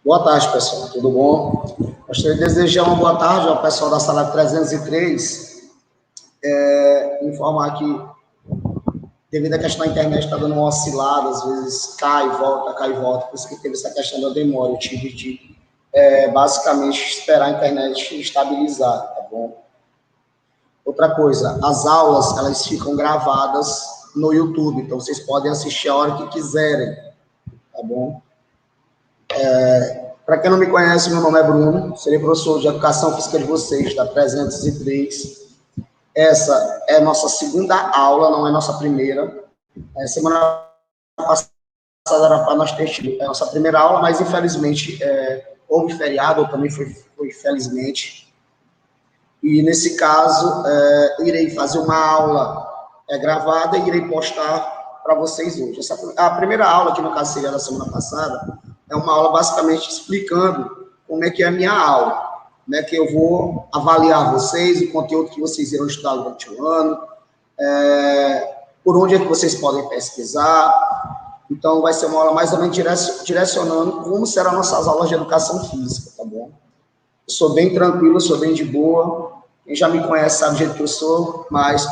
Boa tarde, pessoal. Tudo bom? Gostaria de desejar uma boa tarde ao pessoal da sala 303. Informar que, devido à questão da internet, está dando uma oscilada, às vezes cai e volta, por isso que teve essa questão da demora. Eu tive de, basicamente, esperar a internet estabilizar, tá bom? Outra coisa, as aulas, elas ficam gravadas no YouTube, então vocês podem assistir a hora que quiserem, tá bom? Para quem não me conhece, meu nome é Bruno, serei professor de Educação Física de vocês, da 303. Essa é a nossa segunda aula, não é nossa primeira. Semana passada era para nós ter tido a nossa primeira aula, mas infelizmente houve feriado, ou também foi felizmente. E nesse caso, irei fazer uma aula gravada e irei postar para vocês hoje. A primeira aula, que no caso seria da semana passada, é uma aula basicamente explicando como é que é a minha aula, né, que eu vou avaliar vocês, o conteúdo que vocês irão estudar durante o ano, por onde é que vocês podem pesquisar. Então, vai ser uma aula mais ou menos direcionando como serão nossas aulas de educação física, tá bom? Eu sou bem tranquilo, sou bem de boa. Quem já me conhece sabe do jeito que eu sou, mas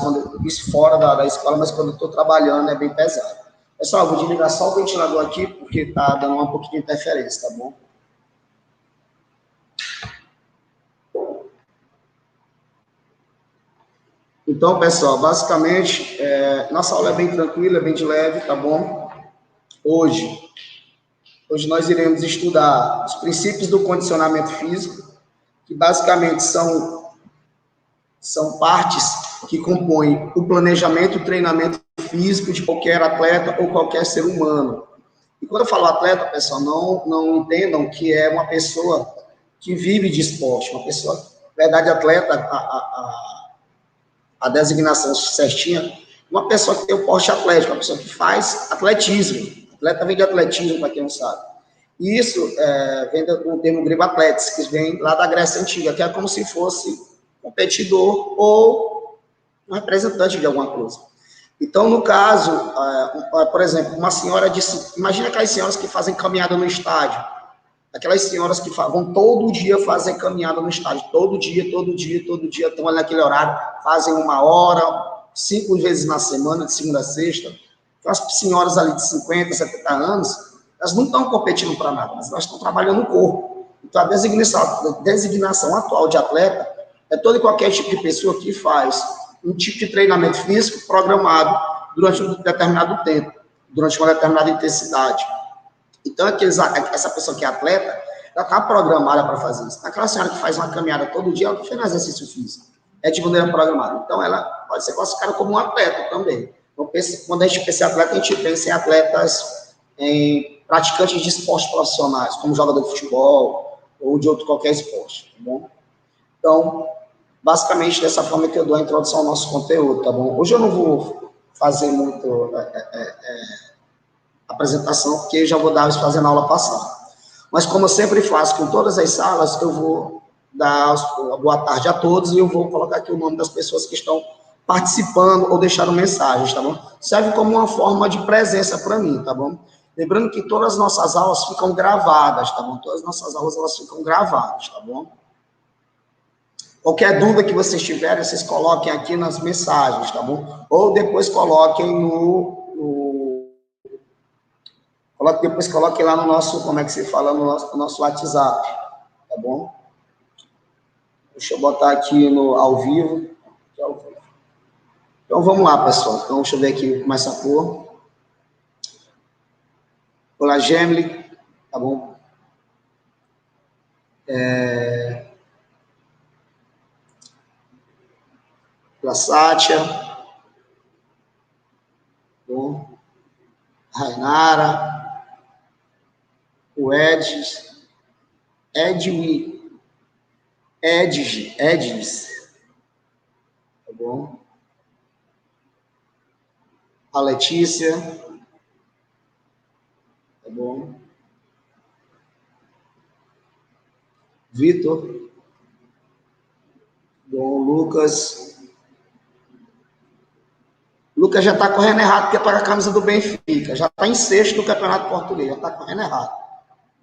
isso fora da escola, mas quando eu estou trabalhando é bem pesado. Pessoal, vou desligar só o ventilador aqui, porque está dando um pouquinho de interferência, tá bom? Então, pessoal, basicamente, nossa aula é bem tranquila, é bem de leve, tá bom? Hoje nós iremos estudar os princípios do condicionamento físico, que basicamente são partes que compõem o planejamento e treinamento físico de qualquer atleta ou qualquer ser humano. E quando eu falo atleta, pessoal, não entendam que é uma pessoa que vive de esporte, uma pessoa, na verdade, atleta, a designação certinha, uma pessoa que tem o porte atlético, uma pessoa que faz atletismo. Atleta vem de atletismo, para quem não sabe. E isso vem do termo grego atletes, que vem lá da Grécia Antiga, que é como se fosse competidor ou um representante de alguma coisa. Então, no caso, por exemplo, uma senhora imagina aquelas senhoras que fazem caminhada no estádio, aquelas senhoras que vão todo dia fazer caminhada no estádio, todo dia, estão ali naquele horário, fazem 1 hora, 5 vezes na semana, de segunda a sexta. Então, as senhoras ali de 50, 70 anos, elas não estão competindo para nada, mas elas estão trabalhando o corpo. Então, a designação atual de atleta é todo e qualquer tipo de pessoa que faz um tipo de treinamento físico programado durante um determinado tempo, durante uma determinada intensidade. Então, essa pessoa que é atleta, ela está programada para fazer isso. Aquela senhora que faz uma caminhada todo dia, ela não faz exercício físico. É de maneira programada. Então, ela pode ser classificada como um atleta também. Então, quando a gente pensa em atleta, a gente pensa em atletas, em praticantes de esportes profissionais, como jogador de futebol ou de outro qualquer esporte, tá bom? Então, basicamente, dessa forma que eu dou a introdução ao nosso conteúdo, tá bom? Hoje eu não vou fazer muito apresentação, porque eu já vou dar isso fazendo a aula passada. Mas como eu sempre faço com todas as salas, eu vou dar boa tarde a todos e eu vou colocar aqui o nome das pessoas que estão participando ou deixaram mensagens, tá bom? Serve como uma forma de presença para mim, tá bom? Lembrando que todas as nossas aulas ficam gravadas, tá bom? Todas as nossas aulas, elas ficam gravadas, tá bom? Qualquer dúvida que vocês tiverem, vocês coloquem aqui nas mensagens, tá bom? Ou depois coloquem depois coloquem lá no nosso, como é que se fala, no nosso WhatsApp, tá bom? Deixa eu botar aqui ao vivo. Então, vamos lá, pessoal. Então, deixa eu ver aqui, começa a pôr. Olá, Gemily, tá bom? Olá, Sátia. Bom. Rainara. O Edis, tá bom? A Letícia, tá bom? Vitor, bom, Lucas. Lucas já está correndo errado porque está com a camisa do Benfica, já está em sexto do Campeonato Português, já está correndo errado.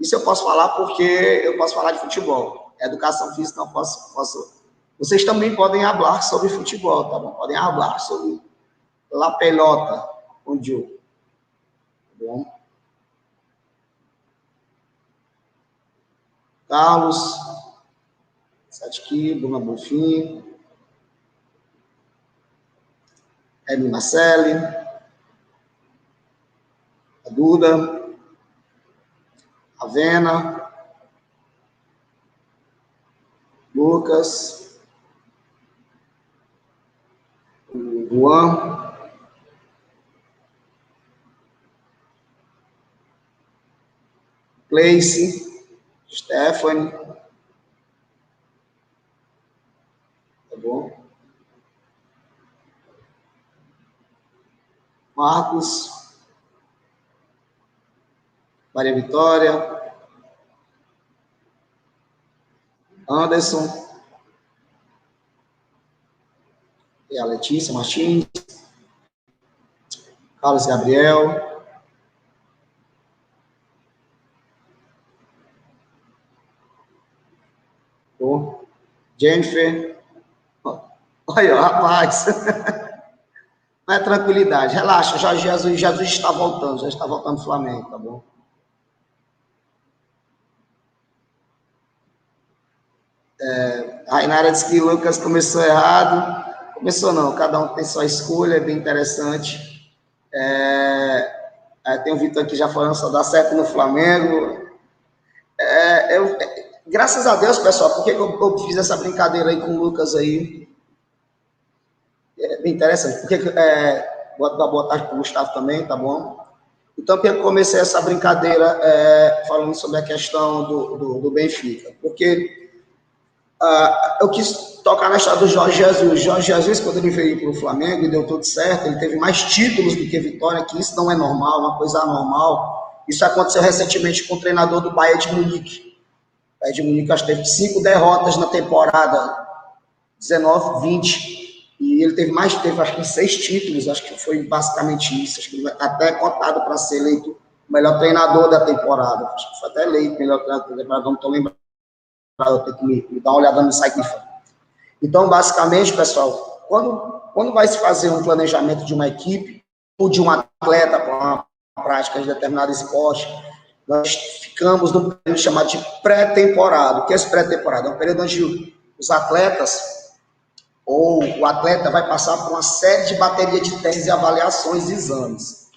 Isso eu posso falar porque eu posso falar de futebol. Educação física, eu posso. Vocês também podem falar sobre futebol, tá bom? Podem falar sobre la pelota, onde eu. Tá bom? Carlos, Satki, Bruna Bonfim, Emi Marcelli, a Duda, a Vena, Lucas, o Juan, Cleice, Stephanie, tá bom? Marcos, Maria Vitória, Anderson, e a Letícia Martins, Carlos Gabriel, Jennifer, olha, rapaz, não é tranquilidade, relaxa, Jesus está voltando, já está voltando o Flamengo, tá bom? Rainara disse que Lucas começou errado. Começou não, cada um tem sua escolha, é bem interessante. Tem o Vitor aqui já falando só dá certo no Flamengo. Graças a Deus, pessoal, porque eu fiz essa brincadeira aí com o Lucas aí. É bem interessante. Porque, vou dar boa tarde para o Gustavo também, tá bom? Então, eu comecei essa brincadeira falando sobre a questão do Benfica. Porque eu quis tocar na história do Jorge Jesus. Jorge Jesus, quando ele veio para o Flamengo e deu tudo certo, ele teve mais títulos do que vitória, que isso não é normal, uma coisa anormal. Isso aconteceu recentemente com o treinador do Bayern de Munique. O Bayern de Munique, acho que teve 5 derrotas na temporada 19-20. E ele teve acho que 6 títulos, acho que foi basicamente isso. Acho que ele está até cotado para ser eleito o melhor treinador da temporada. Acho que foi até eleito o melhor treinador da temporada, não estou lembrando. Eu tenho que me dar uma olhada no site. Então, basicamente, pessoal, quando vai se fazer um planejamento de uma equipe ou de um atleta para uma prática de determinado esporte, nós ficamos num período chamado de pré-temporada. O que é esse pré-temporada? É um período onde os atletas ou o atleta vai passar por uma série de bateria de testes e avaliações e exames.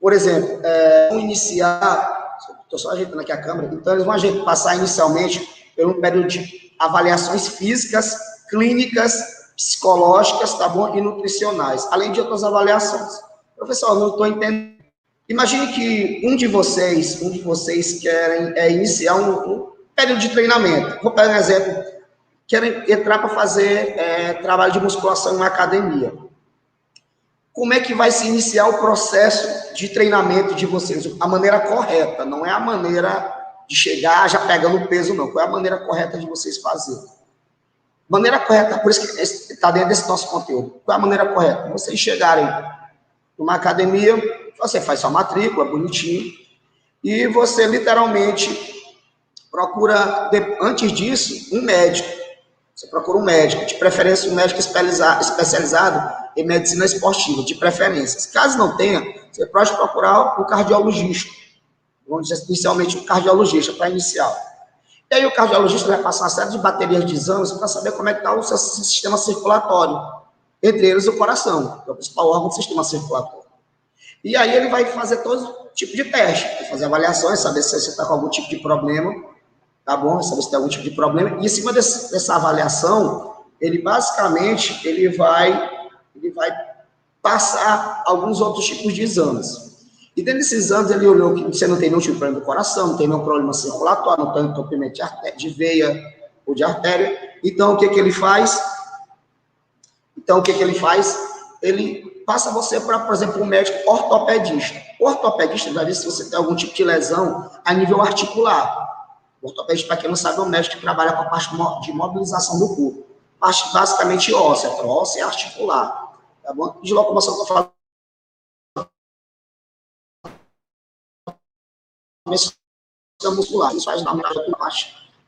Por exemplo, vão iniciar, estou só ajeitando aqui a câmera, então eles vão passar inicialmente por um período de avaliações físicas, clínicas, psicológicas, tá bom? E nutricionais, além de outras avaliações. Professor, não estou entendendo. Imagine que um de vocês querem iniciar um período de treinamento. Vou pegar um exemplo. Querem entrar para fazer trabalho de musculação em uma academia. Como é que vai se iniciar o processo de treinamento de vocês? A maneira correta, não é a maneira de chegar já pegando peso, não. Qual é a maneira correta de vocês fazerem? Maneira correta, por isso que está dentro desse nosso conteúdo. Qual é a maneira correta? Vocês chegarem numa academia, você faz sua matrícula, bonitinho, e você literalmente procura, antes disso, um médico. Você procura um médico, de preferência um médico especializado em medicina esportiva, de preferência. Caso não tenha, você pode procurar um cardiologista. Vamos dizer, inicialmente um cardiologista para iniciar. E aí o cardiologista vai passar uma série de baterias de exames para saber como é que está o seu sistema circulatório. Entre eles o coração, que é o principal órgão do sistema circulatório. E aí ele vai fazer todo tipo de teste, vai fazer avaliações, saber se você está com algum tipo de problema, tá bom? Saber se tem algum tipo de problema. E em cima dessa avaliação, ele basicamente vai passar alguns outros tipos de exames. E dentro desses exames, ele olhou que você não tem nenhum tipo de problema do coração, não tem nenhum problema circulatório, não tem entupimento de veia ou de artéria. Então, o que ele faz? Ele passa você para, por exemplo, um médico ortopedista. O ortopedista vai ver se você tem algum tipo de lesão a nível articular. O ortopedista, para quem não sabe, é um médico que trabalha com a parte de mobilização do corpo. Parte basicamente óssea e articular. Tá bom? De locomoção que eu falo muscular, isso faz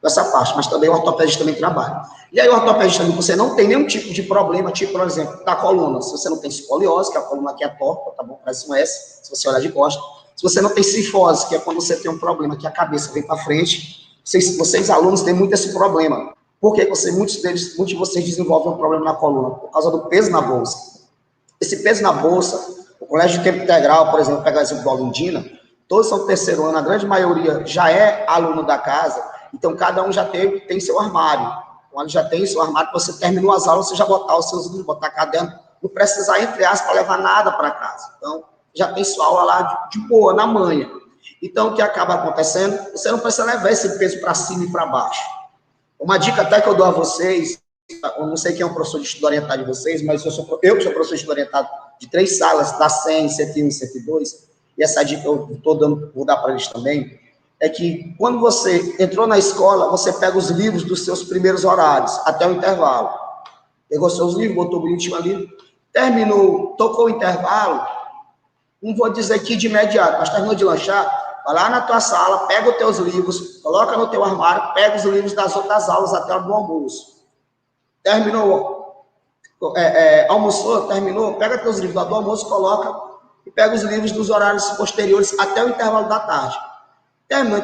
essa parte, mas também o ortopedista também trabalha. E aí o ortopedista, você não tem nenhum tipo de problema, tipo, por exemplo, da coluna, se você não tem escoliose, que a coluna aqui é torta, tá bom? Parece um S, se você olhar de costas. Se você não tem cifose, que é quando você tem um problema que a cabeça vem para frente, vocês alunos têm muito esse problema. Por que muitos de vocês desenvolvem um problema na coluna? Por causa do peso na bolsa. Esse peso na bolsa, o colégio de tempo integral, por exemplo, pegar o exemplo da Olindina, todos são do terceiro ano, a grande maioria já é aluno da casa, então cada um já tem seu armário. Então, ele já tem seu armário, você terminou as aulas, você já botar os seus livros, botar caderno, não precisar, entre aspas, para levar nada para casa. Então, já tem sua aula lá de boa, na manhã. Então, o que acaba acontecendo? Você não precisa levar esse peso para cima e para baixo. Uma dica até que eu dou a vocês, eu não sei quem é o professor de estudo orientado de vocês, mas eu que sou professor de estudo orientado de 3 salas, da 100, 101 e 102, e essa dica eu vou dar para eles também, é que quando você entrou na escola, você pega os livros dos seus primeiros horários, até o intervalo. Pegou seus livros, botou bonitinho ali, terminou, tocou o intervalo, não vou dizer que de imediato, mas terminou de lanchar, vai lá na tua sala, pega os teus livros, coloca no teu armário, pega os livros das outras aulas até o almoço. Terminou, almoçou, terminou, pega teus livros do almoço, coloca e pega os livros dos horários posteriores até o intervalo da tarde. Terminou,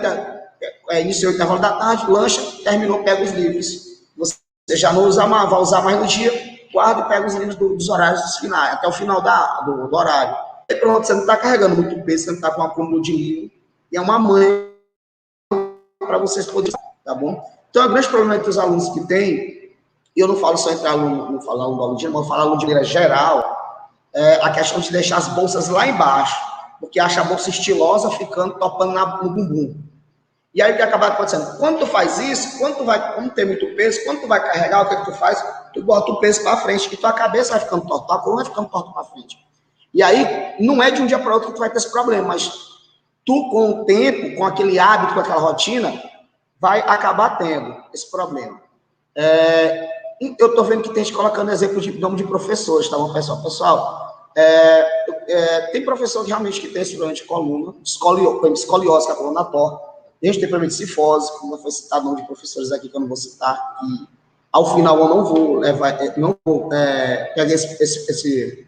iniciou o intervalo da tarde, lancha, terminou, pega os livros. Você já não usa mais, vai usar mais no dia, guarda e pega os livros dos horários finais, até o final do horário. E pronto, você não está carregando muito peso, você não está com um acúmulo de livro, e é uma mãe para vocês poderem, tá bom? Então, o grande problema que os alunos que têm, e eu não falo só entre aluno, não falo aluno do aluno, mas eu falo aluno de maneira geral, a questão de deixar as bolsas lá embaixo, porque acha a bolsa estilosa ficando topando no bumbum. E aí o que acaba acontecendo? Quando tu faz isso, como tem muito peso, quando tu vai carregar, o que tu faz? Tu bota o peso para frente, e tua cabeça vai ficando torta, tua coluna vai ficando torta para frente. E aí, não é de um dia para outro que tu vai ter esse problema, mas tu, com o tempo, com aquele hábito, com aquela rotina, vai acabar tendo esse problema. Eu estou vendo que tem gente colocando exemplo de nome de professores, tá bom, pessoal? Pessoal, tem professor que realmente que tem esse problema de coluna, escoliose, que é a coluna torta. Tem gente que tem problema de cifose, como foi citado o nome de professores aqui, que eu não vou citar, e ao final eu não vou pegar esse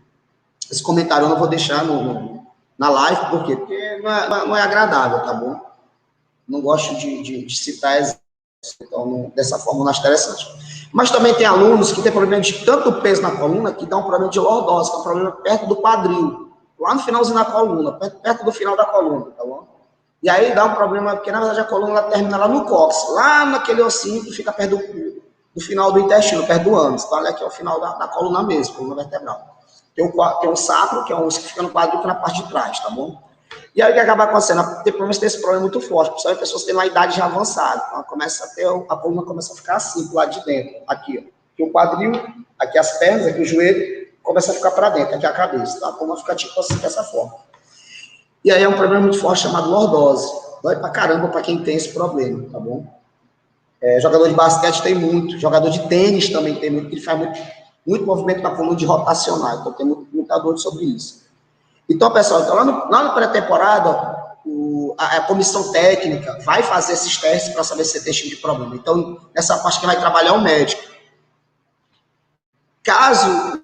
comentário, eu não vou deixar na live, por quê? Porque não é agradável, tá bom? Não gosto de citar exemplos, então dessa forma não acho interessante. Mas também tem alunos que têm problema de tanto peso na coluna que dá um problema de lordose, que é um problema perto do quadril, lá no finalzinho da coluna, perto do final da coluna, tá bom? E aí dá um problema, porque na verdade a coluna ela termina lá no cóccix, lá naquele ossinho que fica perto do final do intestino, perto do ânus. Então, olha aqui é o final da coluna mesmo, coluna vertebral. Tem um sacro, que é um osso que fica no quadril, que é na parte de trás, tá bom? E aí o que acaba acontecendo? Tem problemas de ter esse problema muito forte, principalmente pessoas que têm uma idade já avançada. Então, a coluna começa a ficar assim, do lado de dentro. Aqui, ó. Aqui o quadril, aqui as pernas, aqui o joelho, começa a ficar para dentro, aqui a cabeça. Então, a coluna fica tipo assim, dessa forma. E aí é um problema muito forte chamado lordose. Dói pra caramba para quem tem esse problema, tá bom? Jogador de basquete tem muito, jogador de tênis também tem muito, ele faz muito movimento na coluna de rotacional, então tem muita dor sobre isso. Então, pessoal, lá no pré-temporada, a comissão técnica vai fazer esses testes para saber se você tem esse tipo de problema. Então, nessa parte que vai trabalhar o médico. Caso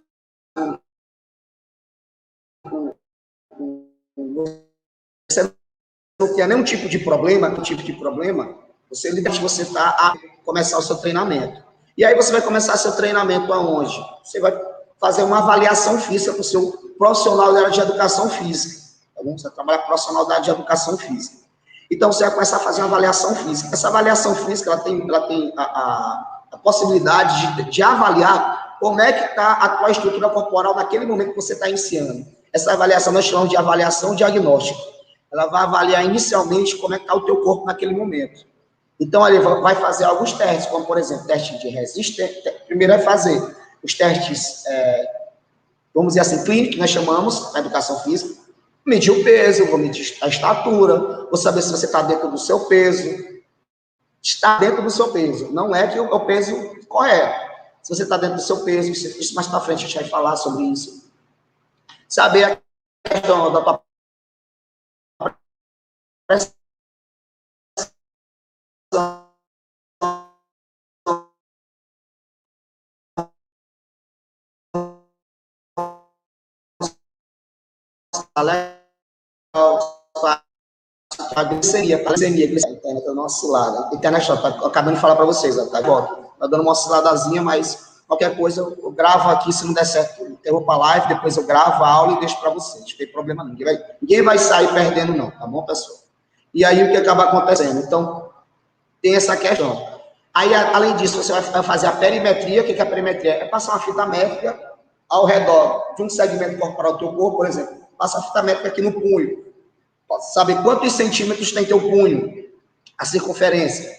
você não tenha nenhum tipo de problema, você está a começar o seu treinamento. E aí você vai começar seu treinamento aonde? Você vai fazer uma avaliação física com o seu profissional da área de educação física. Tá bom? Você trabalha com profissional da área de educação física. Então, você vai começar a fazer uma avaliação física. Essa avaliação física, ela tem a possibilidade de avaliar como é que está a tua estrutura corporal naquele momento que você está iniciando. Essa avaliação nós chamamos de avaliação diagnóstica. Ela vai avaliar inicialmente como é que está o teu corpo naquele momento. Então, ele vai fazer alguns testes, como, por exemplo, teste de resistência. Primeiro vai fazer os testes, vamos dizer assim, clínicos, nós chamamos, na educação física. Medir o peso, vou medir a estatura, vou saber se você está dentro do seu peso. Está dentro do seu peso, não é que o peso correto. Se você está dentro do seu peso, isso mais para frente a gente vai falar sobre isso. Saber a questão da tua pressão a glicemia, tá dando uma oscilada. A internet tá acabando de falar para vocês, tá dando uma osciladazinha, mas qualquer coisa eu gravo aqui, se não der certo, eu interrompo a live, depois eu gravo a aula e deixo para vocês, não tem problema não. Ninguém vai sair perdendo não, tá bom, pessoal? E aí o que acaba acontecendo? Então, tem essa questão. Aí, além disso, você vai fazer a perimetria. O que é a perimetria? É passar uma fita métrica ao redor de um segmento corporal do teu corpo, por exemplo. Passa a fita métrica aqui no punho. Saber quantos centímetros tem teu punho, a circunferência.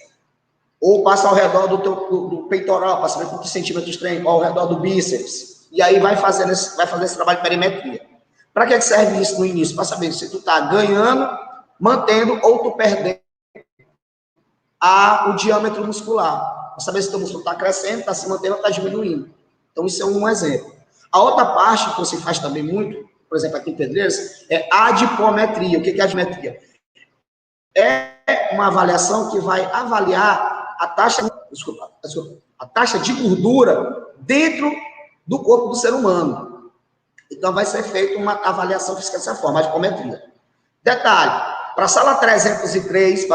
Ou passa ao redor do peitoral, para saber quantos centímetros tem, ao redor do bíceps. E aí vai fazer esse trabalho de perimetria. Para que serve isso no início? Para saber se tu está ganhando, mantendo ou tu perdendo o diâmetro muscular. Para saber se o teu músculo está crescendo, está se mantendo ou está diminuindo. Então, isso é um exemplo. A outra parte que você faz também muito, por exemplo, aqui em Pedreiras, é adipometria. O que é adipometria? É uma avaliação que vai avaliar a taxa de gordura dentro do corpo do ser humano. Então, vai ser feita uma avaliação física dessa forma, adipometria. Detalhe, para a sala 303,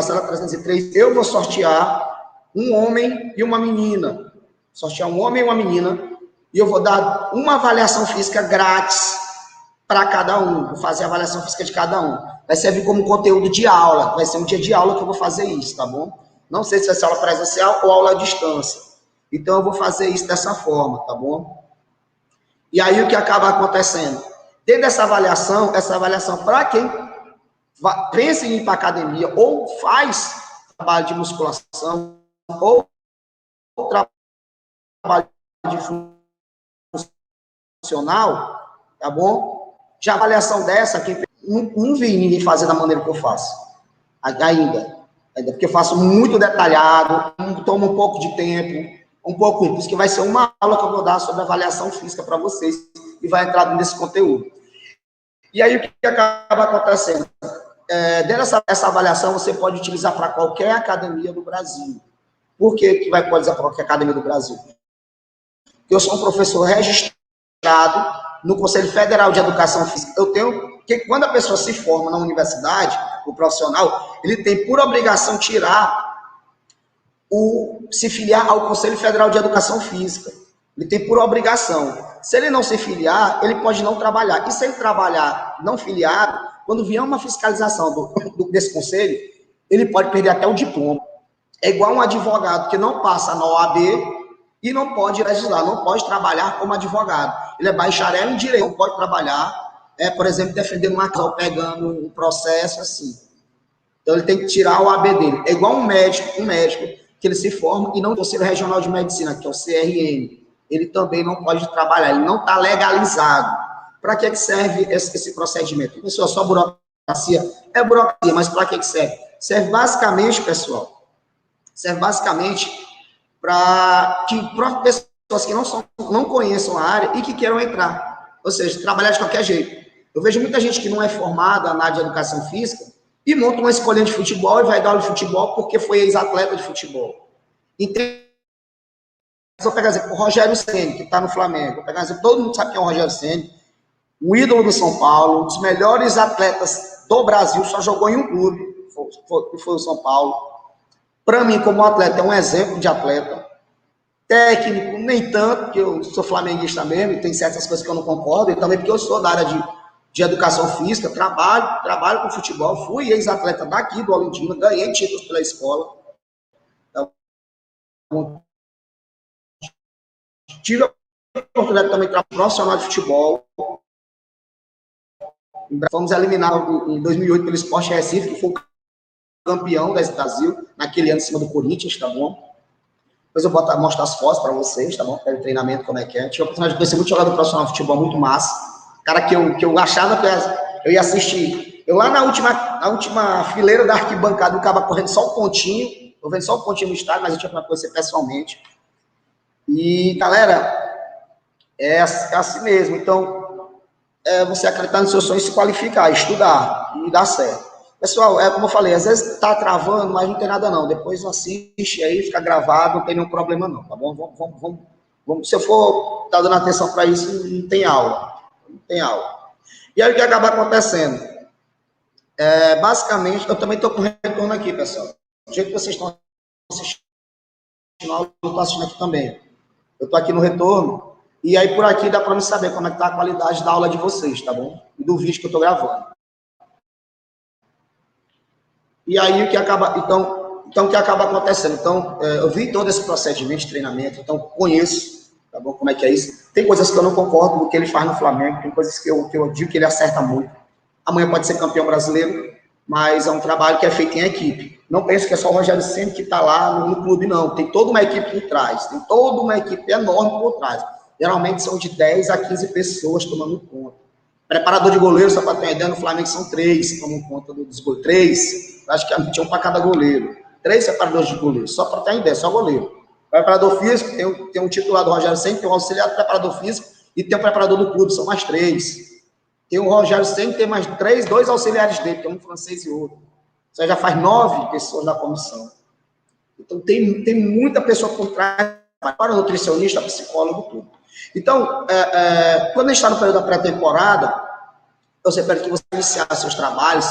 eu vou sortear um homem e uma menina. Sortear um homem e uma menina, e eu vou dar uma avaliação física grátis para cada um. Vou fazer a avaliação física de cada um. Vai servir como conteúdo de aula. Vai ser um dia de aula que eu vou fazer isso, tá bom? Não sei se vai ser aula presencial ou aula à distância. Então, eu vou fazer isso dessa forma, tá bom? E aí, o que acaba acontecendo? Dentro dessa avaliação para quem pensa em ir para a academia ou faz trabalho de musculação ou trabalho de funcional, tá bom? Já a avaliação dessa, aqui, não vi ninguém fazer da maneira que eu faço. Ainda. Porque eu faço muito detalhado, toma um pouco de tempo, por isso que vai ser uma aula que eu vou dar sobre avaliação física para vocês e vai entrar nesse conteúdo. E aí, o que acaba acontecendo? Dentro dessa avaliação, você pode utilizar para qualquer academia do Brasil. Por que pode usar para qualquer academia do Brasil? Porque eu sou um professor registrado no Conselho Federal de Educação Física. Porque quando a pessoa se forma na universidade, o profissional, ele tem por obrigação se filiar ao Conselho Federal de Educação Física. Ele tem por obrigação. Se ele não se filiar, ele pode não trabalhar. E se ele trabalhar não filiado, quando vier uma fiscalização desse conselho, ele pode perder até o diploma. É igual um advogado que não passa na OAB e não pode legislar, não pode trabalhar como advogado. Ele é bacharel em direito, não pode trabalhar, por exemplo, defendendo uma causa, pegando um processo assim. Então, ele tem que tirar a OAB dele. É igual um médico que ele se forma e não tem o Conselho Regional de Medicina, que é o CRM. Ele também não pode trabalhar, ele não está legalizado. Para que serve esse procedimento? Pessoal, só burocracia? É burocracia, mas para que serve? Serve basicamente, pessoal, para pessoas que não conheçam a área e que queiram entrar. Ou seja, trabalhar de qualquer jeito. Eu vejo muita gente que não é formada na área de educação física e monta uma escolinha de futebol e vai dar aula de futebol porque foi ex-atleta de futebol. Então, vou pegar exemplo, o Rogério Ceni, que está no Flamengo. Vou pegar exemplo, todo mundo sabe quem é o Rogério Ceni. O ídolo do São Paulo, um dos melhores atletas do Brasil, só jogou em um clube, foi o São Paulo. Para mim, como atleta, é um exemplo de atleta. Técnico, nem tanto, porque eu sou flamenguista mesmo, e tem certas coisas que eu não concordo, e também porque eu sou da área de educação física, trabalho com futebol, fui ex-atleta daqui do Olindina, ganhei títulos pela escola. Então, tive a oportunidade também de trabalhar profissional de futebol. Fomos eliminados em 2008 pelo Sport Recife, que foi o campeão da Brasil, naquele ano em cima do Corinthians, tá bom? Depois eu vou mostrar as fotos para vocês, tá bom? Pelo treinamento, como é que é. Tive a oportunidade de conhecer muito jogador profissional de futebol, muito massa. Cara que eu achava que eu ia assistir. Eu lá na última fileira da arquibancada, eu ficava correndo só um pontinho, tô vendo só um pontinho no estádio, mas eu tinha para conhecer pessoalmente. E, galera, é assim mesmo. Então, você acreditar no seu sonho, se qualificar, estudar e dar certo. Pessoal, como eu falei, às vezes tá travando, mas não tem nada não. Depois assiste aí, fica gravado, não tem nenhum problema não, tá bom? Vamos, se eu for dando atenção para isso, não tem aula. Não tem aula. E aí o que acaba acontecendo? Basicamente, eu também estou com retorno aqui, pessoal. Do jeito que vocês estão assistindo, eu estou assistindo aqui também. Eu estou aqui no retorno, e aí por aqui dá para me saber como é que está a qualidade da aula de vocês, tá bom? E do vídeo que eu estou gravando. E aí o que acaba, então o que acaba acontecendo? Então, eu vi todo esse procedimento de treinamento, então conheço, tá bom? Como é que é isso? Tem coisas que eu não concordo com o que ele faz no Flamengo, tem coisas que eu digo que ele acerta muito. Amanhã pode ser campeão brasileiro, mas é um trabalho que é feito em equipe. Não pense que é só o Rogério Ceni que está lá no clube, não. Tem toda uma equipe por trás, tem toda uma equipe enorme por trás. Geralmente são de 10 a 15 pessoas tomando conta. Preparador de goleiro, só para ter uma ideia, no Flamengo são 3 que tomam conta dos goleiros. 3, acho que tinha um para cada goleiro. 3 preparadores de goleiro, só para ter uma ideia, só goleiro. Preparador físico, tem um titular do Rogério Ceni, tem um auxiliar do preparador físico e tem um preparador do clube, são mais 3. Tem o Rogério Ceni, tem mais 2 auxiliares dele, tem um francês e outro. Você já faz 9 pessoas da comissão. Então, tem muita pessoa por trás, para o nutricionista, psicólogo, tudo. Então, quando a gente está no período da pré-temporada, você pede que você iniciar seus trabalhos,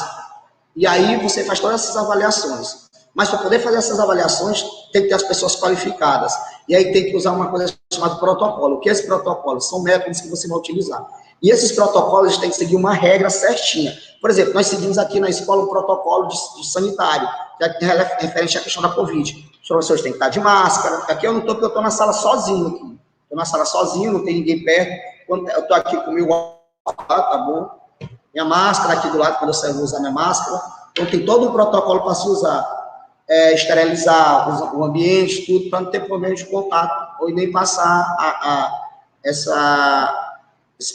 e aí você faz todas essas avaliações. Mas para poder fazer essas avaliações, tem que ter as pessoas qualificadas. E aí tem que usar uma coisa chamada protocolo. O que é esse protocolo? São métodos que você vai utilizar. E esses protocolos têm que seguir uma regra certinha. Por exemplo, nós seguimos aqui na escola um protocolo de sanitário, que é referente à questão da Covid. Os professores têm que estar de máscara. Aqui eu não estou, porque eu estou na sala sozinho aqui. Estou na sala sozinho, não tem ninguém perto. Quando eu estou aqui com o meu tá bom? Minha máscara aqui do lado, quando eu saio, eu vou usar minha máscara. Então tem todo um protocolo para se usar. Esterilizar o ambiente, tudo, para não ter problema de contato, ou nem passar esse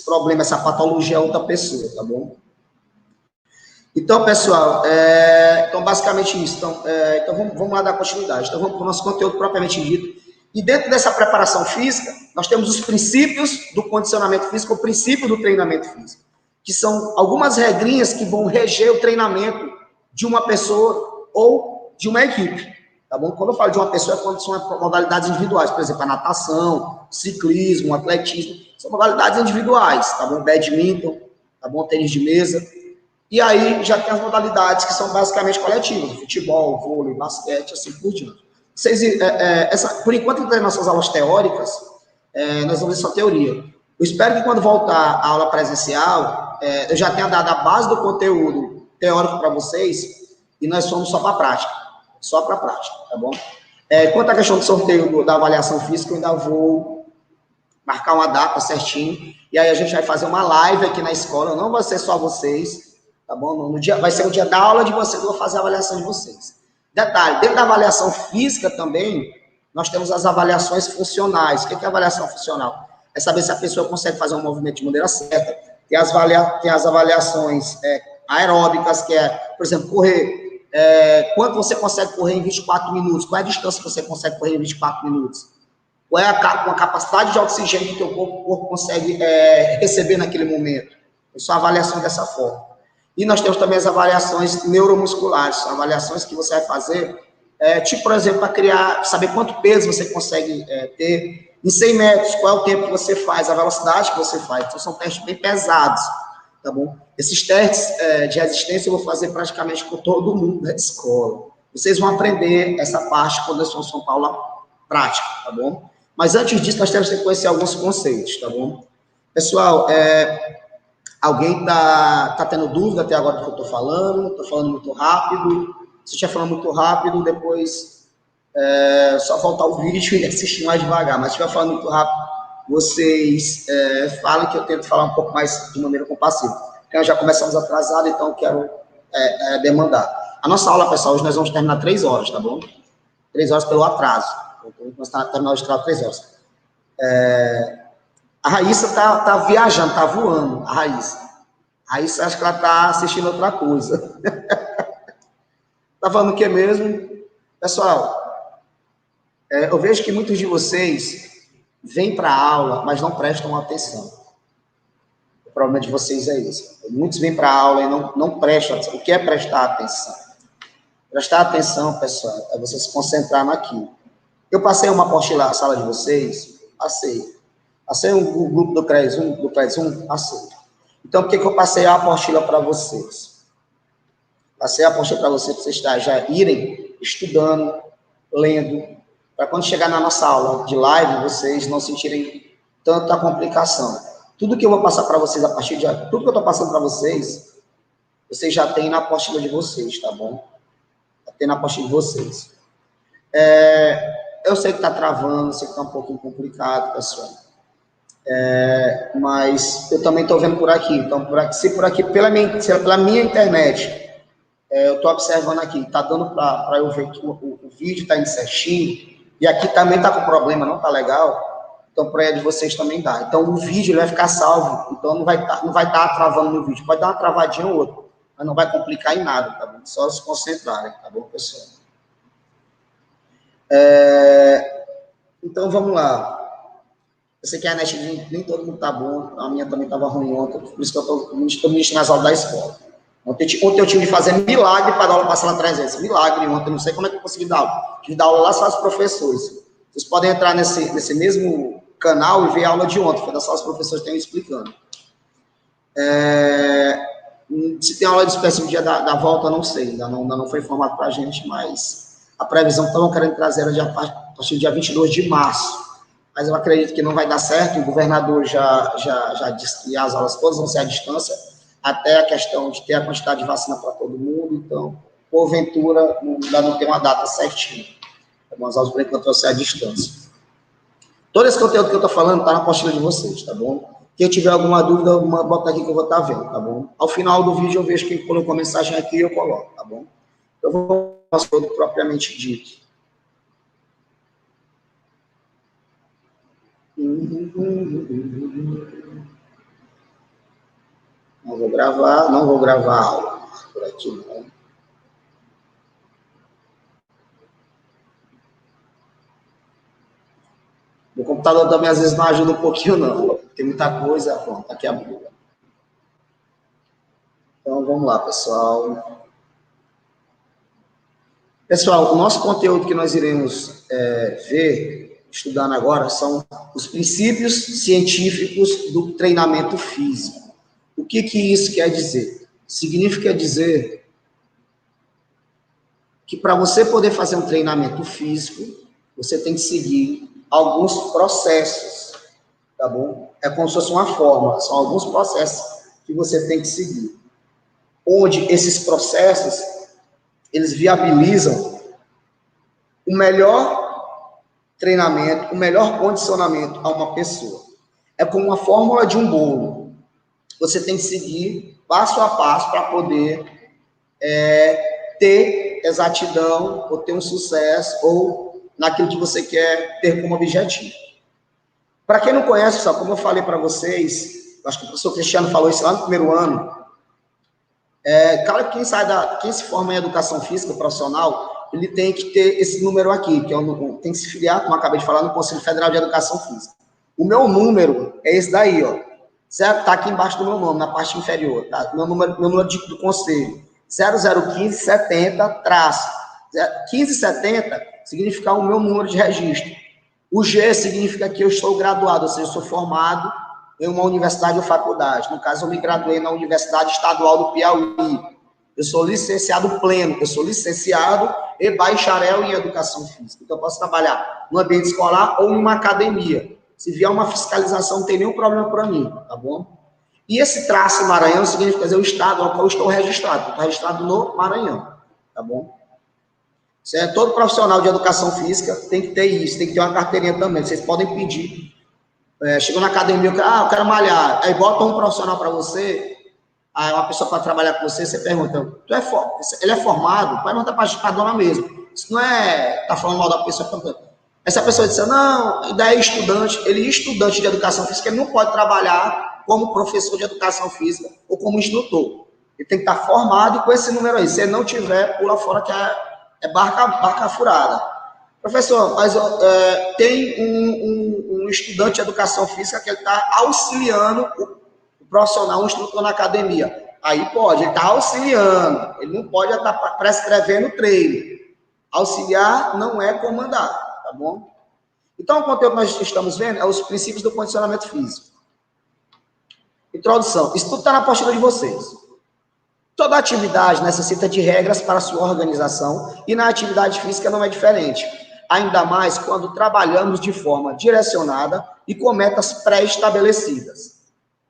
problema, essa patologia a outra pessoa, tá bom? Então, pessoal, então basicamente isso. Então vamos lá dar continuidade. Então vamos para o nosso conteúdo propriamente dito. E dentro dessa preparação física, nós temos os princípios do condicionamento físico, o princípio do treinamento físico, que são algumas regrinhas que vão reger o treinamento de uma pessoa ou de uma equipe, tá bom? Quando eu falo de uma pessoa, é quando são modalidades individuais, por exemplo, a natação, ciclismo, atletismo, são modalidades individuais, tá bom? Badminton, tá bom? Tênis de mesa. E aí já tem as modalidades que são basicamente coletivas, futebol, vôlei, basquete, assim por diante. Por enquanto, nas nossas aulas teóricas, nós vamos ver só teoria. Eu espero que quando voltar a aula presencial, eu já tenha dado a base do conteúdo teórico para vocês, e nós somos só para a prática. Só para a prática, tá bom? Quanto à questão do sorteio da avaliação física, eu ainda vou marcar uma data certinho, e aí a gente vai fazer uma live aqui na escola, não vai ser só vocês, tá bom? Vai ser o dia da aula de vocês, eu vou fazer a avaliação de vocês. Detalhe, dentro da avaliação física também, nós temos as avaliações funcionais. O que é avaliação funcional? É saber se a pessoa consegue fazer um movimento de maneira certa. Tem as avaliações aeróbicas, que é, por exemplo, correr. Quanto você consegue correr em 24 minutos? Qual é a distância que você consegue correr em 24 minutos? Qual é a capacidade de oxigênio que o teu corpo consegue receber naquele momento? Isso é uma avaliação dessa forma. E nós temos também as avaliações neuromusculares, são avaliações que você vai fazer, tipo, por exemplo, para saber quanto peso você consegue ter em 100 metros, qual é o tempo que você faz, a velocidade que você faz. Então, são testes bem pesados. Tá bom? Esses testes de resistência eu vou fazer praticamente com todo mundo da escola. Vocês vão aprender essa parte quando nós formos para aula prática, tá bom? Mas antes disso, nós temos que conhecer alguns conceitos, tá bom? Pessoal, alguém tá tendo dúvida até agora do que eu estou falando? Estou falando muito rápido. Se estiver falando muito rápido, depois só voltar o vídeo e assistir mais devagar. Mas se estiver falando muito rápido, vocês falam que eu tento falar um pouco mais de maneira compassiva. Porque nós já começamos atrasado, então eu quero demandar. A nossa aula, pessoal, hoje nós vamos terminar 3 horas, tá bom? 3 horas pelo atraso. Nós vamos terminar hoje 3 horas. A Raíssa tá viajando, tá voando, a Raíssa. A Raíssa, acho que ela tá assistindo outra coisa. Tá falando o que mesmo? Pessoal, eu vejo que muitos de vocês vêm para a aula, mas não prestam atenção. O problema de vocês é esse. Muitos vêm para a aula e não prestam atenção. O que é prestar atenção? Prestar atenção, pessoal, é você se concentrar naquilo. Eu passei uma apostila na sala de vocês, passei. Passei um grupo do CRES 1, passei. Então, por que eu passei a apostila para vocês? Passei a apostila para vocês já irem estudando, lendo, para quando chegar na nossa aula de live, vocês não sentirem tanta complicação. Tudo que eu vou passar para vocês a partir de... Tudo que eu estou passando para vocês, vocês já têm na apostila de vocês, tá bom? Já tem na apostila de vocês. Eu sei que está travando, sei que está um pouquinho complicado, pessoal. Mas eu também estou vendo por aqui. Então, se por aqui, pela minha internet, eu estou observando aqui, está dando para eu ver que o vídeo está indo certinho, e aqui também está com problema, não está legal, então para de vocês também dá. Então o vídeo ele vai ficar salvo, então não vai estar travando no vídeo, pode dar uma travadinha ou outra, mas não vai complicar em nada, tá bom? Só se concentrarem, tá bom, pessoal? Então vamos lá. Eu sei que a net nem todo mundo tá bom, a minha também estava ruim ontem, por isso que eu estou ministrando as aulas da escola. Ontem eu tive que fazer milagre para dar aula para a sala 300. Milagre ontem, não sei como é que eu consegui dar aula. Tive que dar aula lá só aos professores. Vocês podem entrar nesse mesmo canal e ver a aula de ontem, foi da sala os professores estão explicando. Se tem aula de espécie dia da volta, não sei, ainda não foi informado para a gente, mas a previsão que estavam querendo trazer era a partir do dia 22 de março. Mas eu acredito que não vai dar certo, o governador já disse que as aulas todas vão ser à distância, até a questão de ter a quantidade de vacina para todo mundo, então, porventura, ainda não tem uma data certinha. As aulas, por enquanto, vão ser à distância. Todo esse conteúdo que eu estou falando está na apostila de vocês, tá bom? Quem tiver alguma dúvida, bota aqui que eu vou estar vendo, tá bom? Ao final do vídeo eu vejo quem colocou a mensagem aqui e eu coloco, tá bom? Eu vou falar todo propriamente dito. Não vou gravar a aula por aqui, não. O computador também às vezes não ajuda um pouquinho, não. Tem muita coisa, pronto, aqui abriu. Então vamos lá, pessoal. Pessoal, o nosso conteúdo que nós iremos ver, estudando agora, são os princípios científicos do treinamento físico. O que isso quer dizer? Significa dizer que para você poder fazer um treinamento físico, você tem que seguir alguns processos, tá bom? É como se fosse uma fórmula, são alguns processos que você tem que seguir. Onde esses processos, eles viabilizam o melhor treinamento, o melhor condicionamento a uma pessoa. É como uma fórmula de um bolo. Você tem que seguir passo a passo para poder ter exatidão, ou ter um sucesso, ou naquilo que você quer ter como objetivo. Para quem não conhece, só como eu falei para vocês, acho que o professor Cristiano falou isso lá no primeiro ano, claro que quem se forma em educação física profissional, ele tem que ter esse número aqui, que tem que se filiar, como eu acabei de falar, no Conselho Federal de Educação Física. O meu número é esse daí, ó. Certo? Tá aqui embaixo do meu nome, na parte inferior, tá? Meu número do conselho, 001570 1570 significa o meu número de registro. O G significa que eu estou graduado, ou seja, eu sou formado em uma universidade ou faculdade. No caso, eu me graduei na Universidade Estadual do Piauí. Eu sou licenciado pleno, eu sou licenciado e bacharel em Educação Física. Então, eu posso trabalhar no ambiente escolar ou em uma academia. Se vier uma fiscalização, não tem nenhum problema para mim, tá bom? E esse traço Maranhão significa dizer o estado ao qual eu estou registrado. Estou registrado no Maranhão, tá bom? Certo? Todo profissional de educação física tem que ter isso, tem que ter uma carteirinha também. Vocês podem pedir. Chegou na academia, eu quero malhar. Aí bota um profissional para você, aí uma pessoa para trabalhar com você, você pergunta, ele é formado? Pergunta para a dona mesmo. Isso não tá falando mal da pessoa. Essa pessoa disse, não, daí estudante, ele é estudante de educação física, ele não pode trabalhar como professor de educação física ou como instrutor. Ele tem que estar formado e com esse número aí. Se ele não tiver, pula fora que é barca furada. Professor, mas tem um estudante de educação física que ele está auxiliando o profissional, um instrutor na academia. Aí pode, ele está auxiliando, ele não pode estar prescrevendo treino. Auxiliar não é comandar, tá bom? Então, o conteúdo que nós estamos vendo é os princípios do condicionamento físico. Introdução. Isso tudo está na apostila de vocês. Toda atividade necessita de regras para sua organização e na atividade física não é diferente. Ainda mais quando trabalhamos de forma direcionada e com metas pré-estabelecidas.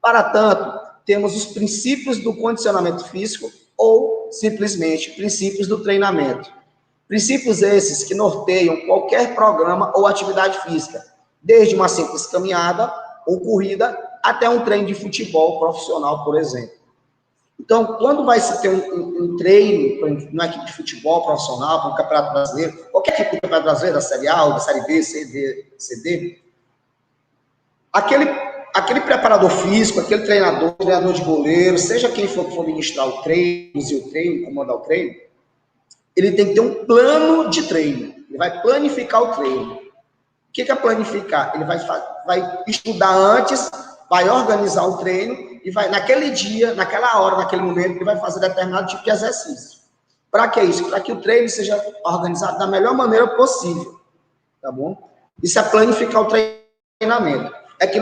Para tanto, temos os princípios do condicionamento físico ou, simplesmente, princípios do treinamento. Princípios esses que norteiam qualquer programa ou atividade física, desde uma simples caminhada ou corrida até um treino de futebol profissional, por exemplo. Então, quando vai se ter um treino, numa equipe de futebol profissional, para um campeonato brasileiro, qualquer equipe do campeonato brasileiro, da Série A, ou da Série B, C, D, CD, aquele preparador físico, aquele treinador de goleiro, seja quem for ministrar o treino, conduzir o treino, comandar o treino, ele tem que ter um plano de treino. Ele vai planificar o treino. O que é planificar? Ele vai estudar antes, vai organizar o treino e vai, naquele dia, naquela hora, naquele momento, ele vai fazer determinado tipo de exercício. Para que isso? Para que o treino seja organizado da melhor maneira possível. Tá bom? Isso é planificar o treinamento. É que,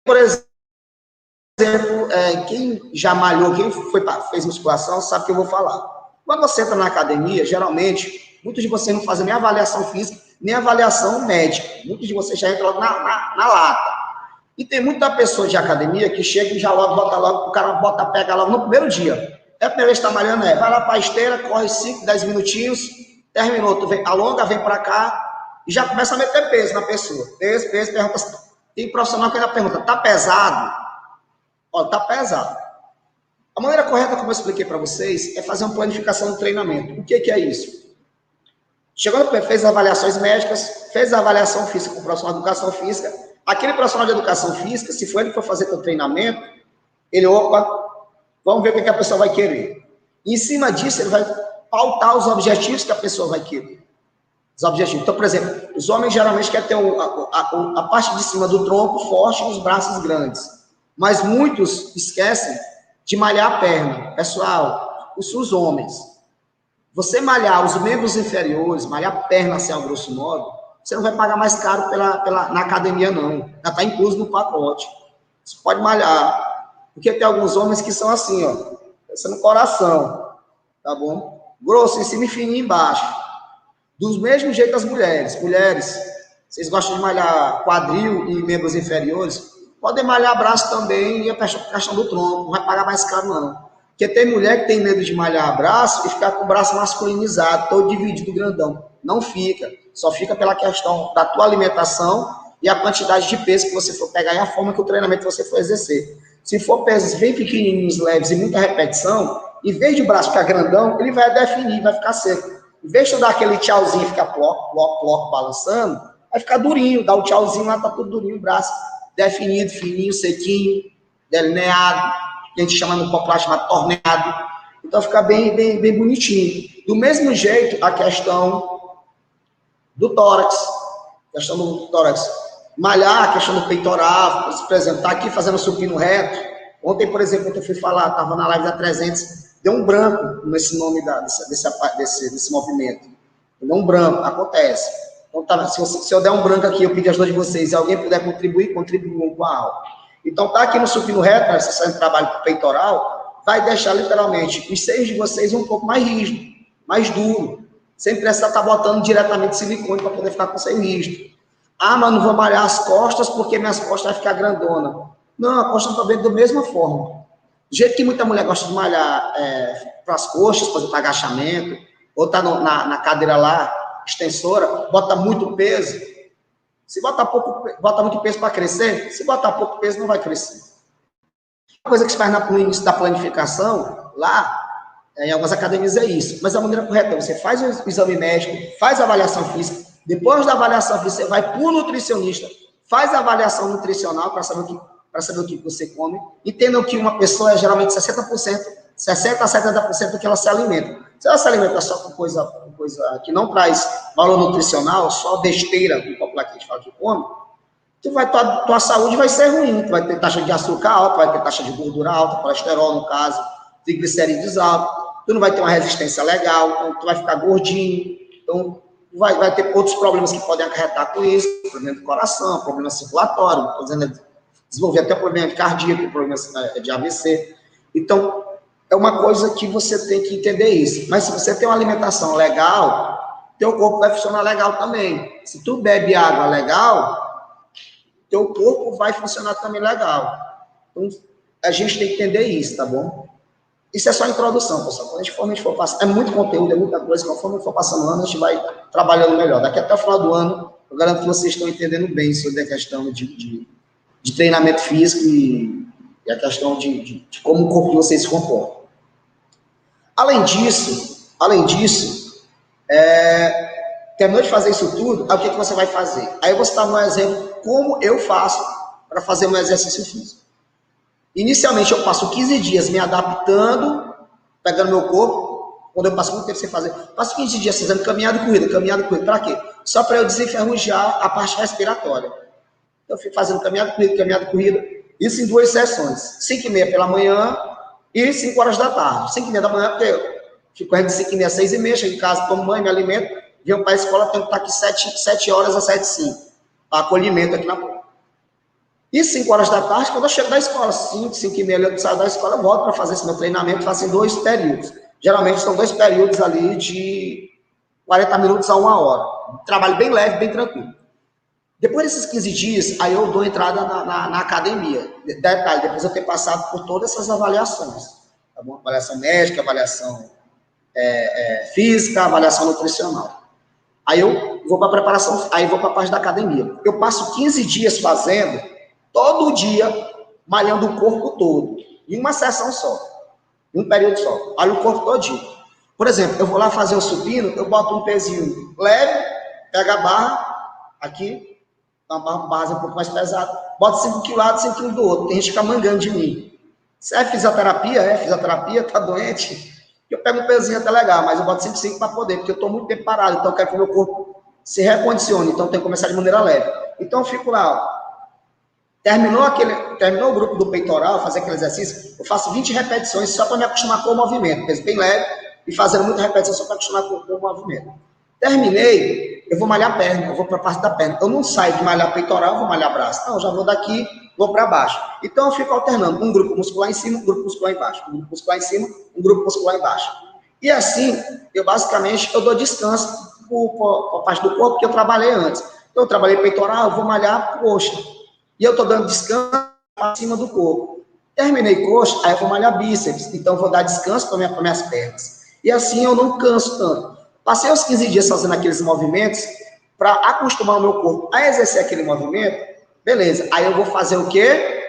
por exemplo, quem já malhou, quem fez musculação, sabe o que eu vou falar. Quando você entra na academia, geralmente, muitos de vocês não fazem nem avaliação física, nem avaliação médica. Muitos de vocês já entram na lata. E tem muita pessoa de academia que chega e já logo, bota logo, o cara pega logo no primeiro dia. É a primeira vez que está malhando, vai lá para a esteira, corre 5, 10 minutinhos, terminou, tu vem, alonga, vem para cá, e já começa a meter peso na pessoa. Peso, pergunta. Tem profissional que ainda pergunta, tá pesado? Olha, tá pesado. A maneira correta, como eu expliquei para vocês, é fazer uma planificação do treinamento. O que é isso? Chegou no fez avaliações médicas, fez a avaliação física com o profissional de educação física. Aquele profissional de educação física, se for ele que for fazer o treinamento, ele, vamos ver o que a pessoa vai querer. E em cima disso, ele vai pautar os objetivos que a pessoa vai querer. Os objetivos. Então, por exemplo, os homens geralmente querem ter a parte de cima do tronco forte e os braços grandes. Mas muitos esquecem de malhar a perna. Pessoal, os homens. Você malhar os membros inferiores, malhar a perna assim, ao grosso modo, você não vai pagar mais caro na academia, não. Já está incluso no pacote. Você pode malhar. Porque tem alguns homens que são assim, ó. Pensando no coração. Tá bom? Grosso em cima e fininho embaixo. Do mesmo jeito as mulheres. Mulheres, vocês gostam de malhar quadril e membros inferiores? Podem malhar braço também e a questão do tronco. Não vai pagar mais caro, não. Porque tem mulher que tem medo de malhar braço e ficar com o braço masculinizado, todo dividido, grandão. Não fica. Só fica pela questão da tua alimentação e a quantidade de peso que você for pegar e a forma que o treinamento você for exercer. Se for pesos bem pequenininhos, leves e muita repetição, em vez de o braço ficar grandão, ele vai definir, vai ficar seco. Em vez de eu dar aquele tchauzinho e ficar ploc, balançando, vai ficar durinho, dá o tchauzinho lá, tá tudo durinho, o braço definido, fininho, sequinho, delineado, que a gente chama no popular, chama torneado. Então fica bem bonitinho. Do mesmo jeito, a questão do tórax, malhar, a questão do peitoral, por exemplo, tá aqui fazendo supino reto. Ontem, por exemplo, eu fui falar, estava na live da 300, deu um branco nesse nome desse movimento. Deu um branco, acontece. Então, se eu der um branco aqui, eu pedir ajuda de vocês, se alguém puder contribuir, contribuam com a aula. Então, tá aqui no supino reto, né, se você trabalha com peitoral, vai deixar literalmente os seios de vocês um pouco mais rígido, mais duro. Sem precisar estar botando diretamente silicone para poder ficar com o seio rígido. Ah, mas não vou malhar as costas porque minhas costas vão ficar grandona. Não, a costa está vendo da mesma forma. Do jeito que muita mulher gosta de malhar para as coxas, fazer agachamento, ou tá na cadeira lá, extensora, bota muito peso. Se bota muito peso para crescer, se botar pouco peso, não vai crescer. Uma coisa que se faz no início da planificação, lá, em algumas academias é isso, mas a maneira correta é você faz o exame médico, faz a avaliação física, depois da avaliação física você vai para o nutricionista, faz a avaliação nutricional para saber o que você come, entendam que uma pessoa é geralmente 60% a 70% do que ela se alimenta. Se ela se alimenta só com coisa que não traz valor nutricional, só besteira, do popular que a gente fala que come, tua saúde vai ser ruim, tu vai ter taxa de açúcar alta, vai ter taxa de gordura alta, colesterol no caso, triglicerídeos altos, tu não vai ter uma resistência legal, então tu vai ficar gordinho, então vai ter outros problemas que podem acarretar com isso, problema do coração, problema circulatório, não estou dizendo desenvolver até problema de cardíaco, problemas de AVC. Então, é uma coisa que você tem que entender isso. Mas se você tem uma alimentação legal, teu corpo vai funcionar legal também. Se tu bebe água legal, teu corpo vai funcionar também legal. Então, a gente tem que entender isso, tá bom? Isso é só a introdução, pessoal. Quando a gente for passar, é muito conteúdo, é muita coisa. Conforme for passando o ano, a gente vai trabalhando melhor. Daqui até o final do ano, eu garanto que vocês estão entendendo bem sobre a questão de treinamento físico e a questão de como o corpo de vocês se comporta. Além disso, terminou de fazer isso tudo, aí o que você vai fazer? Aí eu vou citar um exemplo como eu faço para fazer um exercício físico. Inicialmente eu passo 15 dias me adaptentão, pegando meu corpo, quando eu passo muito tempo sem fazer, passo 15 dias fazendo caminhada e corrida, para quê? Só para eu desenferrujar a parte respiratória. Então eu fico fazendo caminhada e corrida, isso em 2 sessões, 5h30 pela manhã e 5 horas da tarde. 5h30 da manhã, porque eu fico correndo de 5h30 a 6h30, chego em casa, tomo banho, me alimento, venho para a escola, tenho que estar aqui 7 horas a 7h05, acolhimento aqui na porta. E 5 horas da tarde, quando eu chego da escola, 5h30, eu saio da escola, eu volto para fazer esse meu treinamento, faço em 2 períodos. Geralmente são 2 períodos ali de 40 minutos a 1 hora. Trabalho bem leve, bem tranquilo. Depois desses 15 dias, aí eu dou entrada na academia. Detalhe, depois eu ter passado por todas essas avaliações. Tá bom? Avaliação médica, avaliação física, avaliação nutricional. Aí eu vou para a preparação, aí vou para a parte da academia. Eu passo 15 dias fazendo, todo dia, malhando o corpo todo. Em uma sessão só. Em um período só. Malho o corpo todinho. Por exemplo, eu vou lá fazer o supino, eu boto um pezinho leve, pego a barra, aqui, uma base um pouco mais pesada, boto 5 kg lado, 5 kg do outro. Tem gente que fica mangando de mim. Isso é fisioterapia? Fisioterapia? Tá doente? Eu pego um pezinho até legal, mas eu boto 5 para poder, porque eu tô muito tempo parado, então eu quero que o meu corpo se recondicione, então eu tenho que começar de maneira leve. Então eu fico lá, ó. Terminou o grupo do peitoral, fazer aquele exercício, eu faço 20 repetições só para me acostumar com o movimento, peso bem leve, e fazendo muita repetição só para acostumar com o movimento. Terminei, eu vou malhar a perna, eu vou para a parte da perna. Eu não saio de malhar peitoral, vou malhar braço. Não, eu já vou daqui, vou para baixo. Então eu fico alternando um grupo muscular em cima, um grupo muscular embaixo. Um grupo muscular em cima, um grupo muscular embaixo. E assim, eu dou descanso para a parte do corpo que eu trabalhei antes. Então eu trabalhei peitoral, eu vou malhar coxa. E eu estou dando descanso acima do corpo. Terminei coxa, aí eu vou malhar bíceps. Então eu vou dar descanso para minhas pernas. E assim eu não canso tanto. Passei os 15 dias fazendo aqueles movimentos para acostumar o meu corpo a exercer aquele movimento. Beleza. Aí eu vou fazer o quê?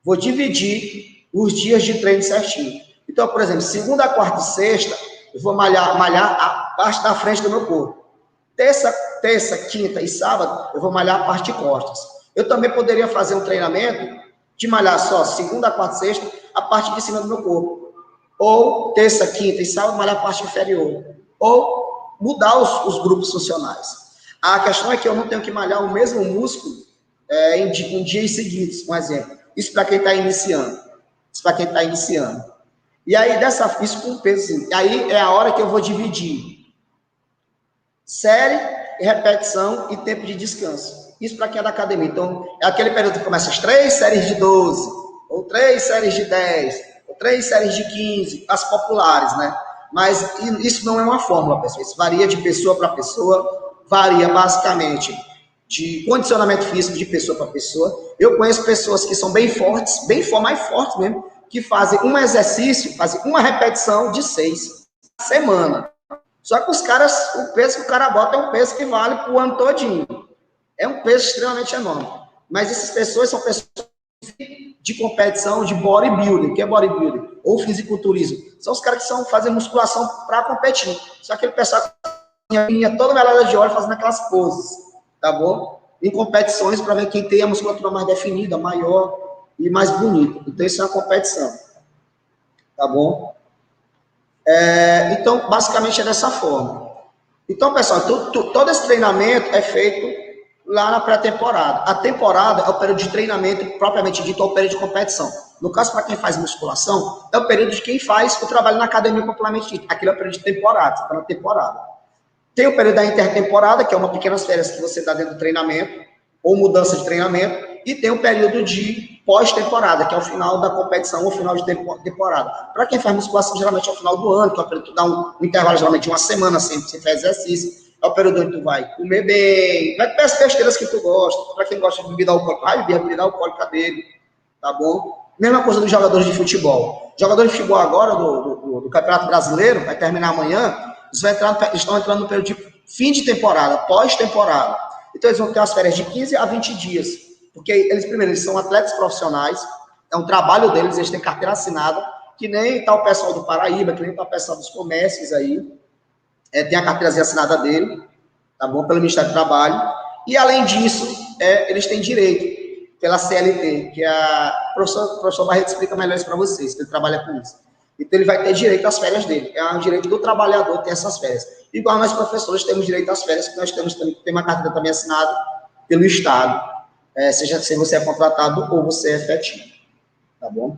Vou dividir os dias de treino certinho. Então, por exemplo, segunda, quarta e sexta, eu vou malhar a parte da frente do meu corpo. Terça, quinta e sábado, eu vou malhar a parte de costas. Eu também poderia fazer um treinamento de malhar só segunda, quarta e sexta, a parte de cima do meu corpo. Ou terça, quinta e sábado, malhar a parte inferior. Ou mudar os grupos funcionais. A questão é que eu não tenho que malhar o mesmo músculo em dias seguidos, um exemplo. Isso para quem está iniciando. E aí, isso com peso, assim. Aí é a hora que eu vou dividir série, repetição e tempo de descanso. Isso para quem é da academia. Então, é aquele período que começa as 3 séries de 12, ou 3 séries de 10, ou 3 séries de 15, as populares, né? Mas isso não é uma fórmula, pessoal. Isso varia de pessoa para pessoa, varia basicamente de condicionamento físico de pessoa para pessoa. Eu conheço pessoas que são bem fortes, mais fortes mesmo, que fazem um exercício, fazem uma repetição de 6 na semana. Só que os caras, o peso que o cara bota é um peso que vale para o ano todinho. É um peso extremamente enorme. Mas essas pessoas são pessoas de competição, de bodybuilding. O que é bodybuilding? Ou fisiculturismo. São os caras que fazem musculação para competir. Só aquele pessoal que tinha toda melhorada de óleo fazendo aquelas poses, tá bom? Em competições para ver quem tem a musculatura mais definida, maior e mais bonita. Então isso é uma competição, tá bom? Então, basicamente é dessa forma. Então, pessoal, todo esse treinamento é feito lá na pré-temporada. A temporada é o período de treinamento propriamente dito, é o período de competição. No caso, para quem faz musculação, é o período de quem faz o trabalho na academia propriamente dito. Aquilo é o período de temporada, você está na temporada. Tem o período da intertemporada, que é uma pequenas férias que você dá dentro do treinamento, ou mudança de treinamento, e tem o período de pós-temporada, que é o final da competição ou final de temporada. Para quem faz musculação, geralmente é o final do ano, que é o período que tu dá um intervalo, geralmente de uma semana, sempre você faz exercício. É o período onde tu vai comer bem, vai comer as besteiras que tu gosta. Para quem gosta de bebida alcoólica, vai beber a bebida alcoólica dele, tá bom? Mesma coisa dos jogadores de futebol. Jogadores de futebol agora, do Campeonato Brasileiro, vai terminar amanhã, eles estão entrando no período de fim de temporada, pós-temporada. Então, eles vão ter as férias de 15 a 20 dias. Porque eles são atletas profissionais, é um trabalho deles, eles têm carteira assinada, que nem tá o pessoal do Paraíba, que nem tá o pessoal dos comércios aí, tem a carteira assinada dele, tá bom? Pelo Ministério do Trabalho. E, além disso, eles têm direito pela CLT, que o professor Barreto explica melhor isso para vocês, que ele trabalha com isso. Então, ele vai ter direito às férias dele. É um direito do trabalhador ter essas férias. Igual nós, professores, temos direito às férias, que nós temos uma carteira também assinada pelo Estado, seja se você é contratado ou você é efetivo. Tá bom?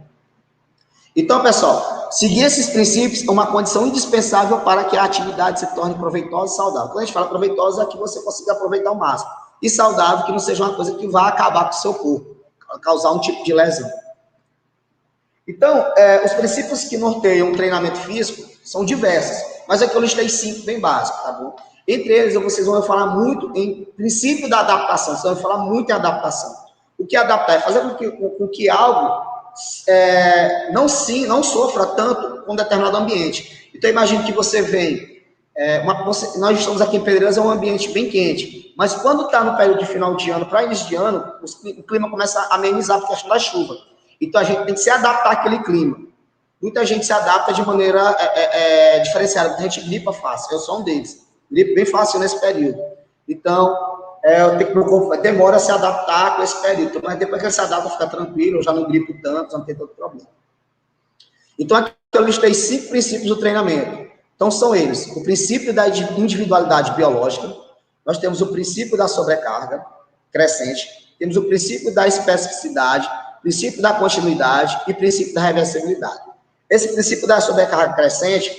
Então, pessoal, seguir esses princípios é uma condição indispensável para que a atividade se torne proveitosa e saudável. Quando a gente fala proveitosa, é que você consiga aproveitar ao máximo. E saudável, que não seja uma coisa que vá acabar com o seu corpo, causar um tipo de lesão. Então, os princípios que norteiam o treinamento físico são diversos, mas aqui eu listei 5 bem básicos, tá bom? Entre eles, vocês vão falar muito em princípio da adaptação, vocês vão falar muito em adaptação. O que é adaptar? É fazer com que algo não sofra tanto com um determinado ambiente. Então, imagine que você vem, nós estamos aqui em Pedreiras, é um ambiente bem quente, mas quando está no período de final de ano, para início de ano, o clima começa a amenizar por questão da chuva. Então, a gente tem que se adaptar àquele clima. Muita gente se adapta de maneira diferenciada, muita gente gripa fácil, eu sou um deles. Gripo bem fácil nesse período. Então, meu corpo demora a se adaptar com esse período, mas depois que ele se adapta, fica tranquilo, eu já não gripo tanto, já não tem tanto problema. Então, aqui eu listei 5 princípios do treinamento. Então, são eles: o princípio da individualidade biológica, nós temos o princípio da sobrecarga crescente, temos o princípio da especificidade, princípio da continuidade e princípio da reversibilidade. Esse princípio da sobrecarga crescente,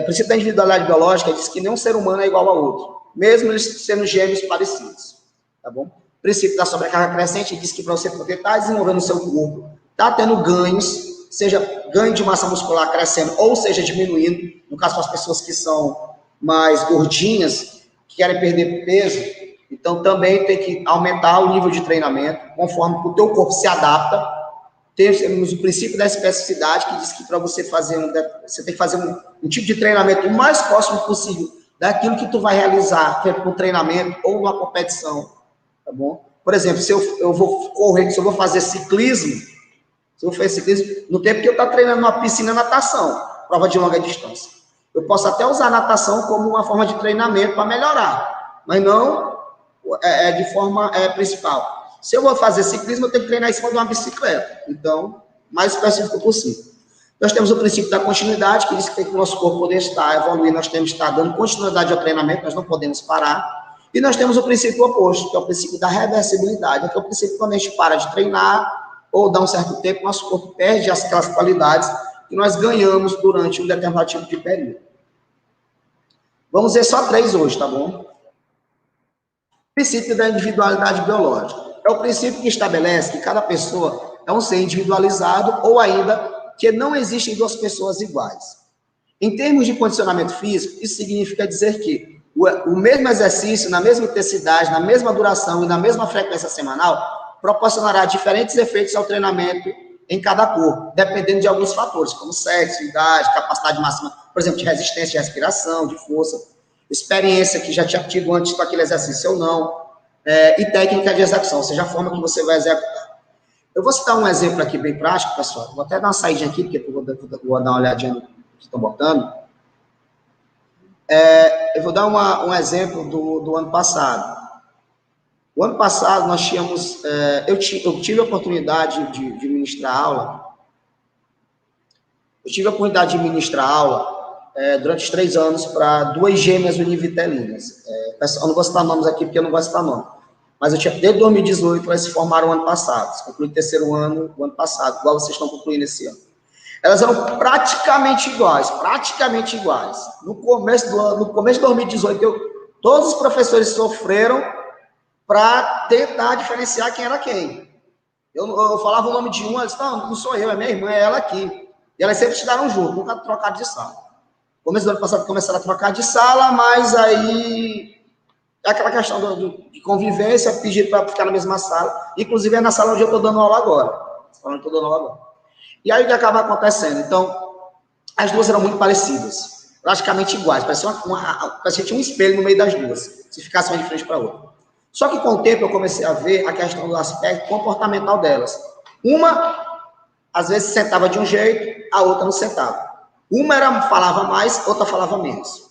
o princípio da individualidade biológica diz que nenhum ser humano é igual ao outro, mesmo eles sendo gêmeos parecidos, tá bom? O princípio da sobrecarga crescente diz que para você poder estar desenvolvendo o seu corpo, tá tendo ganhos, seja ganho de massa muscular crescendo ou seja diminuindo, no caso para as pessoas que são mais gordinhas, que querem perder peso, então também tem que aumentar o nível de treinamento, conforme o teu corpo se adapta. Temos o princípio da especificidade, que diz que para você fazer você tem que fazer um tipo de treinamento o mais próximo possível daquilo que tu vai realizar no treinamento ou numa competição, tá bom? Por exemplo, se eu vou correr, se eu vou fazer ciclismo, no tempo que eu estou treinando numa piscina, natação, prova de longa distância. Eu posso até usar a natação como uma forma de treinamento para melhorar, mas não de forma principal. Se eu vou fazer ciclismo, eu tenho que treinar em cima de uma bicicleta. Então, mais específico possível. Nós temos o princípio da continuidade, que diz que o nosso corpo poder estar evoluindo, nós temos que estar dando continuidade ao treinamento, nós não podemos parar. E nós temos o princípio oposto, que é o princípio da reversibilidade, que é o princípio que quando a gente para de treinar, ou dá um certo tempo, nosso corpo perde aquelas qualidades que nós ganhamos durante um determinado tipo de período. Vamos ver só 3 hoje, tá bom? Princípio da individualidade biológica. É o princípio que estabelece que cada pessoa é um ser individualizado ou ainda que não existem 2 pessoas iguais. Em termos de condicionamento físico, isso significa dizer que o mesmo exercício, na mesma intensidade, na mesma duração e na mesma frequência semanal, proporcionará diferentes efeitos ao treinamento em cada corpo, dependendo de alguns fatores, como sexo, idade, capacidade máxima, por exemplo, de resistência, de respiração, de força, experiência que já tinha tido antes com aquele exercício ou não, e técnica de execução, ou seja, a forma que você vai executar. Eu vou citar um exemplo aqui bem prático, pessoal. Vou até dar uma saída aqui, porque eu vou dar uma olhadinha no que estão botando. Eu vou dar um exemplo do ano passado. O ano passado, nós tínhamos... eu tive a oportunidade de ministrar aula. Eu tive a oportunidade de ministrar aula durante 3 anos para 2 gêmeas univitelinas. Eu não vou citar nomes aqui, porque eu não gosto de citar nome. Mas eu tinha, desde 2018, elas se formaram o ano passado. Concluí o 3º ano o ano passado, igual vocês estão concluindo esse ano. Elas eram praticamente iguais. No começo de 2018, todos os professores sofreram para tentar diferenciar quem era quem. Eu falava o nome de uma, ela disse, não sou eu, é minha irmã, é ela aqui. E elas sempre estudaram junto, nunca trocaram de sala. No começo do ano passado começaram a trocar de sala, mas aí aquela questão de convivência, pedir para ficar na mesma sala. Inclusive é na sala onde eu estou dando aula agora. E aí o que acaba acontecendo? Então, as duas eram muito parecidas, praticamente iguais, parecia que tinha um espelho no meio das duas, se ficasse uma de frente para a outra. Só que com o tempo eu comecei a ver a questão do aspecto comportamental delas. Uma, às vezes, sentava de um jeito, a outra não sentava. Uma falava mais, outra falava menos.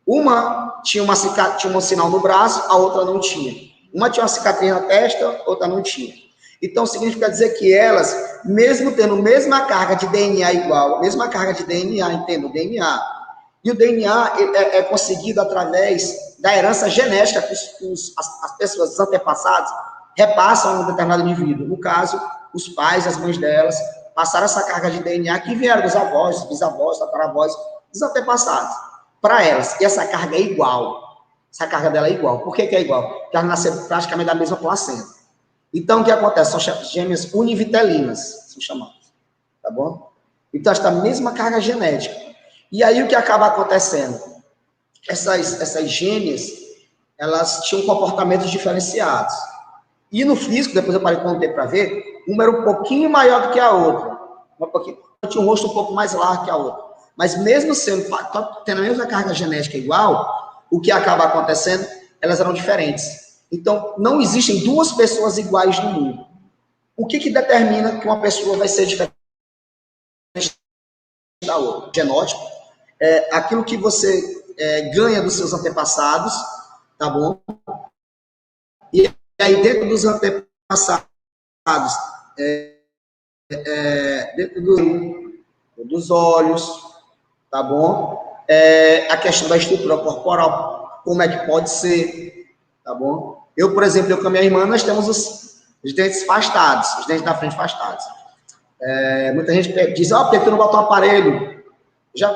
Uma tinha um sinal no braço, a outra não tinha. Uma tinha uma cicatriz na testa, outra não tinha. Então, significa dizer que elas, mesmo tendo a mesma carga de DNA igual, mesma carga de DNA, entendo, DNA, e o DNA é conseguido através da herança genética que as pessoas, os antepassados, repassam a um determinado indivíduo. No caso, os pais, as mães delas, passaram essa carga de DNA que vieram dos avós, bisavós, tataravós, dos antepassados, para elas. E essa carga é igual. Essa carga dela é igual. Por que é igual? Porque elas nasceram praticamente da mesma placenta. Então, o que acontece? São gêmeas univitelinas, são chamadas. Tá bom? Então, esta mesma carga genética. E aí, o que acaba acontecendo? Essas gêmeas, elas tinham comportamentos diferenciados. E no físico, depois eu parei com o tempo para ver, uma era um pouquinho maior do que a outra. Tinha um rosto um pouco mais largo que a outra. Mas mesmo tendo a mesma carga genética igual, o que acaba acontecendo, elas eram diferentes. Então, não existem duas pessoas iguais no mundo. O que determina que uma pessoa vai ser diferente da outra? Genótipo. Aquilo que você ganha dos seus antepassados, tá bom? E aí, dentro dos antepassados, dentro dos olhos, tá bom? A questão da estrutura corporal, como é que pode ser, tá bom? Eu, por exemplo, com a minha irmã, nós temos os dentes afastados, os dentes da frente afastados. Muita gente diz, por que tu não botou um aparelho?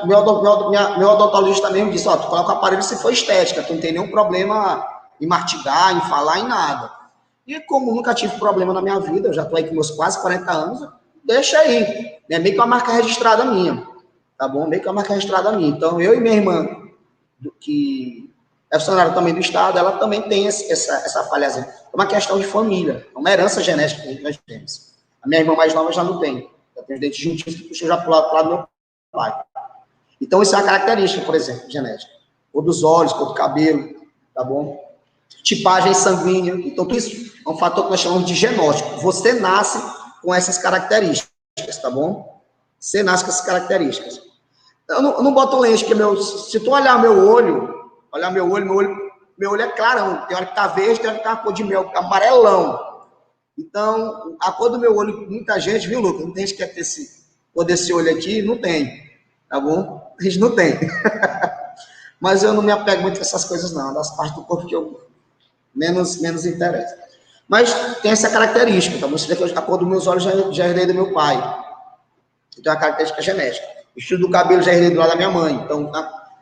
Meu odontologista mesmo disse, tu coloca o aparelho se for estética, tu não tem nenhum problema em mastigar, em falar, em nada. E como nunca tive problema na minha vida, eu já estou aí com meus quase 40 anos, deixa aí. É meio que uma marca registrada minha, tá bom? Meio que uma marca registrada minha. Então, eu e minha irmã, que é funcionária também do Estado, ela também tem essa falhazinha. É uma questão de família, é uma herança genética que nós temos. A minha irmã mais nova já não tem. Já tem os dentes juntinhos que puxou já para o lado do meu pai. Então, isso é uma característica, por exemplo, genética. Cor dos olhos, cor do cabelo, tá bom? Tipagem sanguínea. Então, tudo isso é um fator que nós chamamos de genótipo. Você nasce com essas características, tá bom? Você nasce com essas características. Eu não boto lente, porque se tu olhar meu olho é clarão. Tem hora que tá verde, tem hora que tá uma cor de mel, amarelão. Então, a cor do meu olho, muita gente, viu, Lucas? Não tem gente que quer ter cor desse olho aqui, não tem. Tá bom? A gente não tem. Mas eu não me apego muito a essas coisas, não. Das partes do corpo que eu menos interessa. Mas tem essa característica, tá bom? Você vê que a cor dos meus olhos já herdei do meu pai. Então, é uma característica genética. O estilo do cabelo já herdei do lado da minha mãe. Então,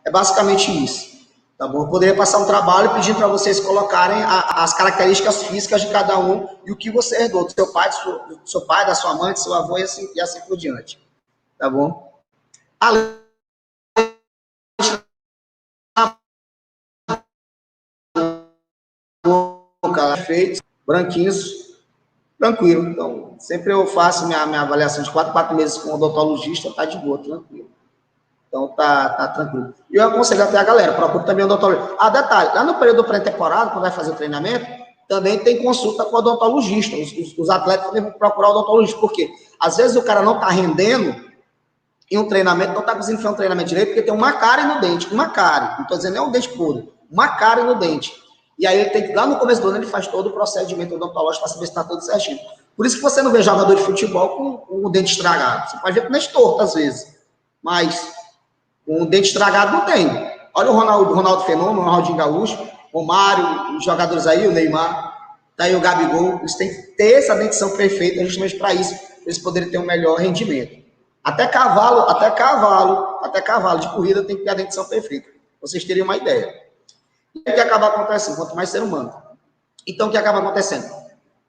é basicamente isso. Tá bom? Eu poderia passar um trabalho pedindo para vocês colocarem as características físicas de cada um e o que você herdou do seu pai, da sua mãe, do seu avô e assim por diante. Tá bom? Além feitos, branquinhos, tranquilo. Então, sempre eu faço minha avaliação de 4 meses com o odontologista, tá de boa, tranquilo. Então, tá tranquilo. E eu aconselho até a galera, procura também o odontologista. Detalhe, lá no período pré-temporada, quando vai fazer o treinamento, também tem consulta com o odontologista. Os atletas também vão procurar o odontologista, porque às vezes o cara não tá rendendo em um treinamento, não está conseguindo fazer um treinamento direito, porque tem uma cárie no dente, não estou dizendo nem um dente podre, uma cárie no dente. E aí ele tem que, lá no começo do ano, ele faz todo o procedimento odontológico para saber se está tudo certinho. Por isso que você não vê jogador de futebol com o dente estragado. Você pode ver com o dente torto, às vezes. Mas com o dente estragado não tem. Olha o Ronaldo Fenômeno, o Ronaldinho Gaúcho, o Mário, os jogadores aí, o Neymar, tá aí o Gabigol. Eles têm que ter essa dentição perfeita justamente para isso, para eles poderem ter um melhor rendimento. Até cavalo de corrida tem que ter a dentição perfeita. Vocês teriam uma ideia. E o que acaba acontecendo? Quanto mais ser humano. Então, o que acaba acontecendo?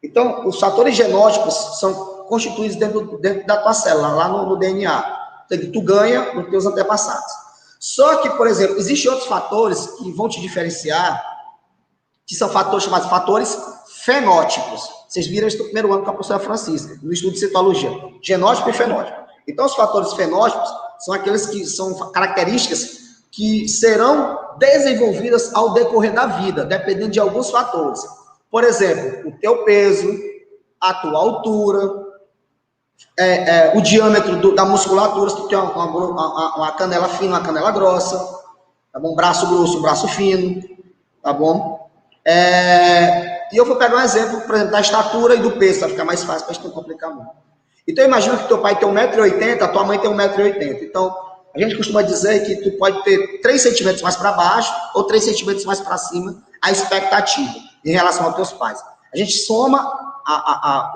Então, os fatores genótipos são constituídos dentro da tua célula, lá no DNA. Então, tu ganha dos teus antepassados. Só que, por exemplo, existem outros fatores que vão te diferenciar, que são fatores chamados fatores fenótipos. Vocês viram isso no primeiro ano com a professora Francisca, no estudo de citologia. Genótipo e fenótipo. Então, os fatores fenótipos são aqueles que são características que serão desenvolvidas ao decorrer da vida, dependendo de alguns fatores. Por exemplo, o teu peso, a tua altura, o diâmetro da musculatura, se tu tem uma canela fina, uma canela grossa, tá bom? Braço grosso, braço fino, tá bom? E eu vou pegar um exemplo, por exemplo, da estatura e do peso, para ficar mais fácil, para a gente não complicar muito. Então, imagina que teu pai tem 1,80 m, a tua mãe tem 1,80 m. Então, a gente costuma dizer que tu pode ter 3 centímetros mais para baixo ou 3 centímetros mais para cima a expectativa em relação aos teus pais. A gente soma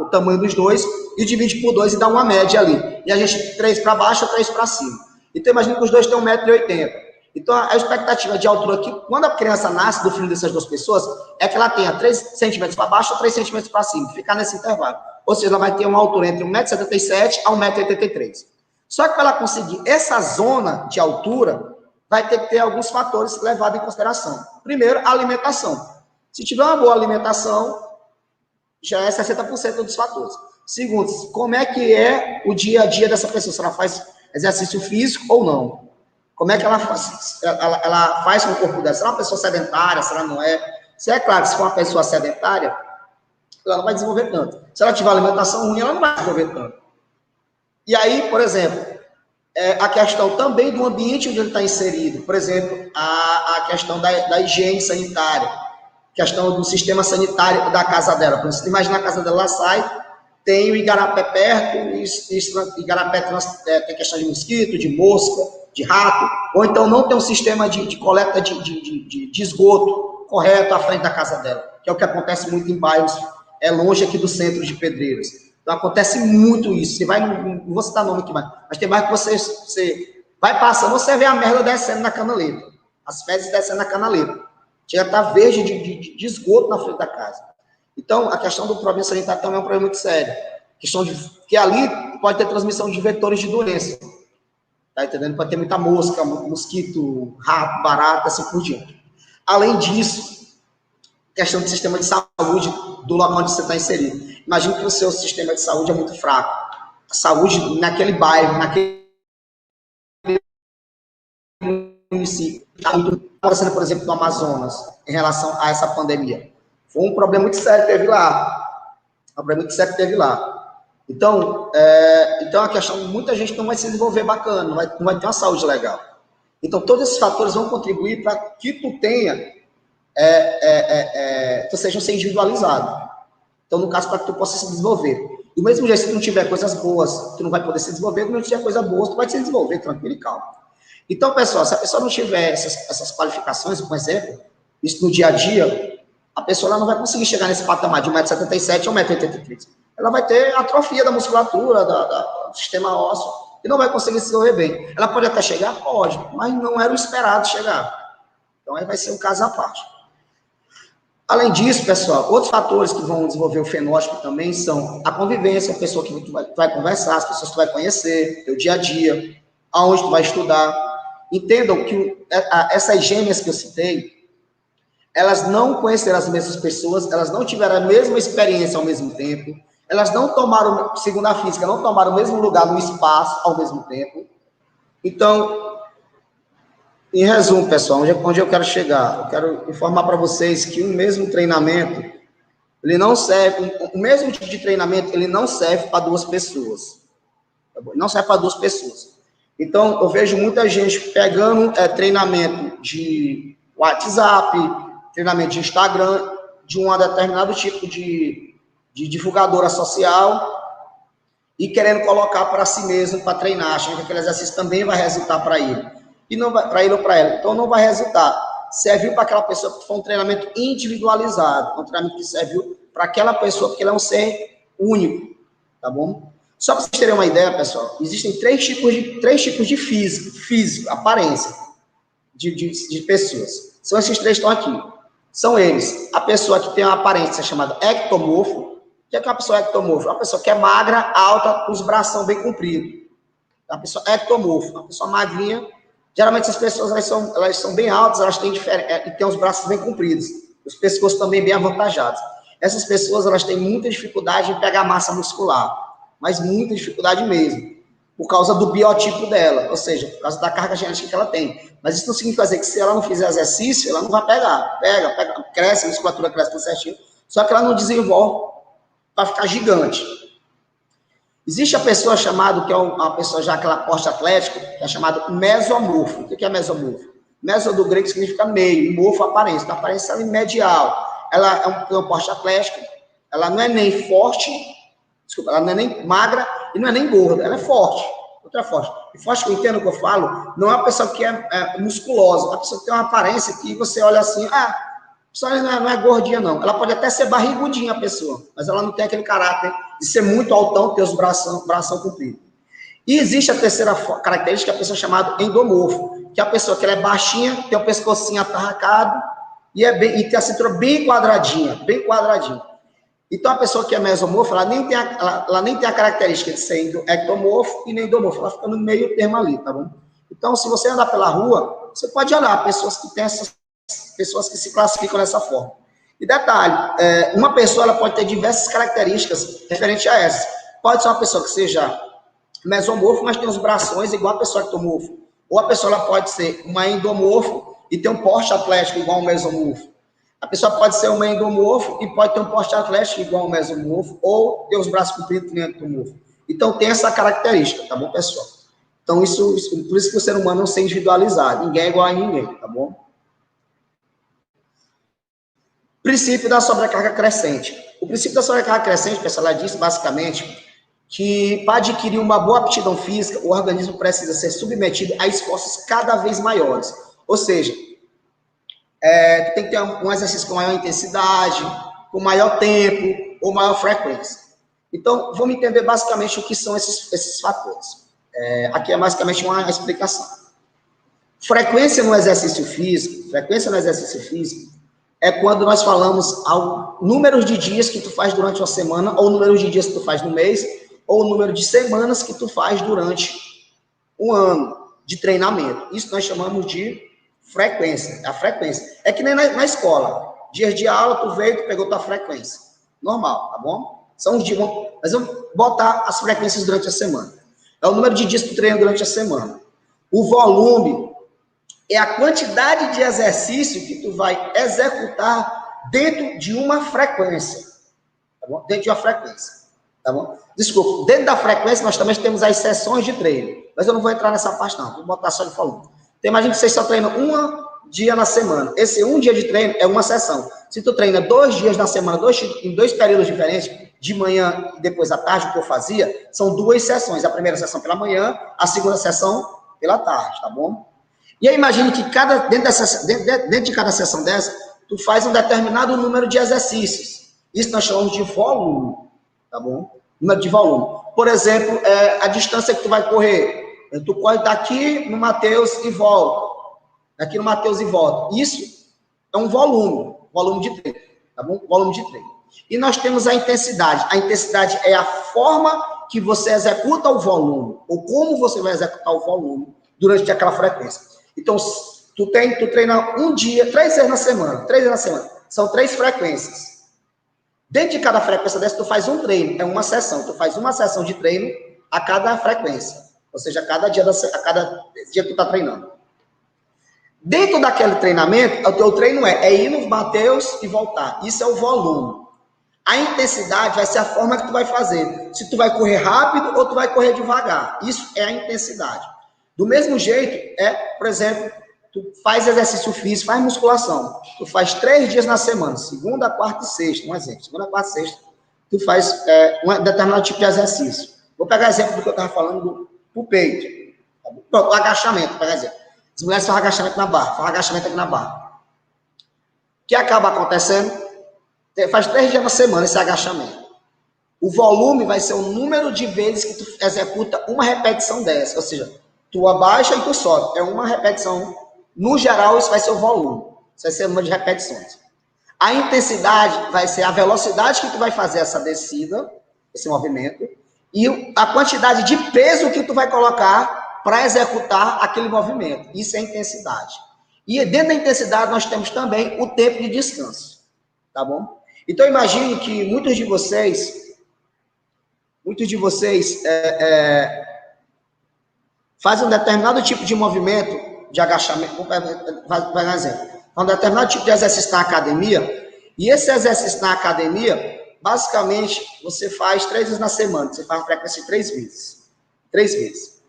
o tamanho dos dois e divide por 2 e dá uma média ali. E a gente 3 para baixo ou 3 para cima. Então, imagina que os dois têm 1,80 m. Então, a expectativa de altura aqui, quando a criança nasce do filho dessas duas pessoas, é que ela tenha 3 centímetros para baixo ou 3 centímetros para cima, ficar nesse intervalo. Ou seja, ela vai ter uma altura entre 1,77 m a 1,83 m. Só que para ela conseguir essa zona de altura, vai ter que ter alguns fatores levados em consideração. Primeiro, a alimentação. Se tiver uma boa alimentação, já é 60% dos fatores. Segundo, como é que é o dia a dia dessa pessoa? Se ela faz exercício físico ou não? Como é que ela faz? Ela faz com o corpo dela? Se ela é uma pessoa sedentária, se ela não é? Se é claro, se for uma pessoa sedentária, ela não vai desenvolver tanto. Se ela tiver alimentação ruim, ela não vai desenvolver tanto. E aí, por exemplo, a questão também do ambiente onde ele está inserido. Por exemplo, a questão da higiene sanitária, questão do sistema sanitário da casa dela. Por exemplo, imagina a casa dela, ela sai, tem o igarapé perto, e igarapé tem questão de mosquito, de mosca, de rato, ou então não tem um sistema de coleta de esgoto correto à frente da casa dela, que é o que acontece muito em bairros longe aqui do centro de Pedreiras. Então, acontece muito isso. Você vai, não vou citar nome aqui mais, mas tem mais que você vai passando, você vê a merda descendo na canaleta, as fezes descendo na canaleta. Chega a estar verde de esgoto na frente da casa. Então, a questão do problema sanitário também é um problema muito sério. Que ali pode ter transmissão de vetores de doença. Tá entendendo? Pode ter muita mosca, mosquito, rato, barata, assim por diante. Além disso, questão do sistema de saúde do local onde você está inserido. Imagina que o seu sistema de saúde é muito fraco. A saúde naquele bairro, naquele município, está muito acontecendo, por exemplo, no Amazonas, em relação a essa pandemia. Foi um problema muito sério que teve lá. Então, a questão, muita gente não vai se desenvolver bacana, não vai ter uma saúde legal. Então, todos esses fatores vão contribuir para que tu tenha, tu seja um ser individualizado. Então, no caso, para que tu possa se desenvolver. Do mesmo jeito, se tu não tiver coisas boas, tu não vai poder se desenvolver. Se não tiver coisas boas, tu vai se desenvolver tranquilo e calmo. Então, pessoal, se a pessoa não tiver essas qualificações, por exemplo, isso no dia a dia, a pessoa não vai conseguir chegar nesse patamar de 1,77 m a 1,83 m. Ela vai ter atrofia da musculatura, do sistema ósseo, e não vai conseguir se desenvolver bem. Ela pode até chegar? Pode, mas não era o esperado chegar. Então, aí vai ser um caso à parte. Além disso, pessoal, outros fatores que vão desenvolver o fenótipo também são a convivência, a pessoa que tu vai conversar, as pessoas que tu vai conhecer, teu dia a dia, aonde tu vai estudar. Entendam que essas gêmeas que eu citei, elas não conheceram as mesmas pessoas, elas não tiveram a mesma experiência ao mesmo tempo, elas não tomaram, segundo a física, não tomaram o mesmo lugar no espaço ao mesmo tempo. Então, em resumo, pessoal, onde eu quero chegar? Eu quero informar para vocês que o mesmo treinamento, ele não serve, o mesmo tipo de treinamento, ele não serve para duas pessoas. Tá bom? Não serve para duas pessoas. Então, eu vejo muita gente pegando treinamento de WhatsApp, treinamento de Instagram, de um determinado tipo de divulgadora social e querendo colocar para si mesmo para treinar, achando que aquele exercício também vai resultar para ele. E não vai para ele ou para ela. Então, não vai resultar. Serviu para aquela pessoa que foi um treinamento individualizado, um treinamento que serviu para aquela pessoa, porque ele é um ser único, tá bom? Só para vocês terem uma ideia, pessoal, existem três tipos de físico, aparência de pessoas. São esses três que estão aqui. São eles: a pessoa que tem uma aparência chamada ectomorfo, que é uma pessoa ectomorfa? Uma pessoa que é magra, alta, com os bração bem compridos. Uma pessoa ectomorfa, uma pessoa magrinha. Geralmente essas pessoas elas são bem altas, elas têm e têm os braços bem compridos, os pescoços também bem avantajados. Essas pessoas elas têm muita dificuldade em pegar massa muscular, mas muita dificuldade mesmo, por causa do biotipo dela, ou seja, por causa da carga genética que ela tem. Mas isso não significa dizer que se ela não fizer exercício, ela não vai pegar. Pega, cresce, a musculatura cresce tudo certinho, só que ela não desenvolve para ficar gigante. Existe a pessoa chamada, que é uma pessoa já aquela porte atlético, que é chamado mesomorfo. O que é mesomorfo? Meso do grego significa meio, morfo aparência. Então, a aparência é medial. Ela é um porte atlético, ela não é nem forte, desculpa, ela não é nem magra e não é nem gorda, ela é forte. Outra forte. E forte, que eu entendo o que eu falo, não é uma pessoa que é musculosa, é uma pessoa que tem uma aparência que você olha assim, a pessoa não é gordinha, não. Ela pode até ser barrigudinha, a pessoa, mas ela não tem aquele caráter de ser muito altão, ter os bração compridos. E existe a terceira característica, a pessoa chamada endomorfo, que é a pessoa que ela é baixinha, tem o pescocinho atarracado e tem a cintura bem quadradinha, bem quadradinha. Então, a pessoa que é mesomorfo, ela nem tem a característica de ser ectomorfo e nem endomorfo, ela fica no meio termo ali, tá bom? Então, se você andar pela rua, você pode olhar pessoas que têm pessoas que se classificam dessa forma. E detalhe, uma pessoa ela pode ter diversas características referentes a essas. Pode ser uma pessoa que seja mesomorfo, mas tem os brações igual a pessoa ectomorfo. Ou a pessoa ela pode ser uma endomorfo e ter um porte atlético igual ao mesomorfo. A pessoa pode ser uma endomorfo e pode ter um porte atlético igual ao mesomorfo, ou ter os braços compridos que nem ectomorfo. Então, tem essa característica, tá bom, pessoal? Então, por isso que o ser humano não se individualizado. Ninguém é igual a ninguém, tá bom? Princípio da sobrecarga crescente. O princípio da sobrecarga crescente, pessoal, ela diz basicamente que para adquirir uma boa aptidão física, o organismo precisa ser submetido a esforços cada vez maiores. Ou seja, tem que ter um exercício com maior intensidade, com maior tempo ou maior frequência. Então, vamos entender basicamente o que são esses fatores. Aqui é basicamente uma explicação. Frequência no exercício físico é quando nós falamos ao número de dias que tu faz durante uma semana, ou o número de dias que tu faz no mês, ou o número de semanas que tu faz durante um ano de treinamento. Isso nós chamamos de frequência, a frequência. É que nem na escola. Dias de aula, tu veio, tu pegou tua frequência. Normal, tá bom? São os dias, mas vamos botar as frequências durante a semana. É o número de dias que tu treina durante a semana. O volume é a quantidade de exercício que tu vai executar dentro de uma frequência. Tá bom? Dentro de uma frequência. Tá bom? Desculpa, dentro da frequência nós também temos as sessões de treino. Mas eu não vou entrar nessa parte não, vou botar só de volume. Então, imagina que vocês só treinam um dia na semana. Esse um dia de treino é uma sessão. Se tu treina 2 dias na semana, em 2 períodos diferentes, de manhã e depois à tarde, o que eu fazia, são 2 sessões. A primeira sessão pela manhã, a segunda sessão pela tarde, tá bom? E aí imagine que dentro de cada sessão dessa, tu faz um determinado número de exercícios. Isso nós chamamos de volume, tá bom? Número de volume. Por exemplo, a distância que tu vai correr. Tu corre daqui no Mateus e volta. Daqui no Mateus e volta. Isso é um volume de treino, tá bom? Volume de treino. E nós temos a intensidade. A intensidade é a forma que você executa o volume, ou como você vai executar o volume durante aquela frequência. Então, tu treina um dia, 3 vezes na semana. São 3 frequências. Dentro de cada frequência dessa, tu faz um treino, é uma sessão. Tu faz uma sessão de treino a cada frequência. Ou seja, a cada dia que tu está treinando. Dentro daquele treinamento, o teu treino é ir no Mateus e voltar. Isso é o volume. A intensidade vai ser a forma que tu vai fazer. Se tu vai correr rápido ou tu vai correr devagar. Isso é a intensidade. Do mesmo jeito, por exemplo, tu faz exercício físico, faz musculação. Tu faz 3 dias na semana, segunda, quarta e sexta, um exemplo. Segunda, quarta e sexta, tu faz um determinado tipo de exercício. Vou pegar exemplo do que eu estava falando pro peito. Pronto, o agachamento, por exemplo. As mulheres fazem agachamento na barra, fazem agachamento aqui na barra. O que acaba acontecendo? Faz 3 dias na semana esse agachamento. O volume vai ser o número de vezes que tu executa uma repetição dessa. Ou seja, tu abaixa e tu sobe. É uma repetição. No geral, isso vai ser o volume. Isso vai ser o número de repetições. A intensidade vai ser a velocidade que tu vai fazer essa descida, esse movimento, e a quantidade de peso que tu vai colocar para executar aquele movimento. Isso é intensidade. E dentro da intensidade nós temos também o tempo de descanso, tá bom? Então imagine que muitos de vocês fazem um determinado tipo de movimento de agachamento, vai dar um exemplo, um determinado tipo de exercício na academia, e esse exercício na academia, basicamente, você faz 3 vezes na semana, você faz uma frequência de 3 vezes. 3 vezes.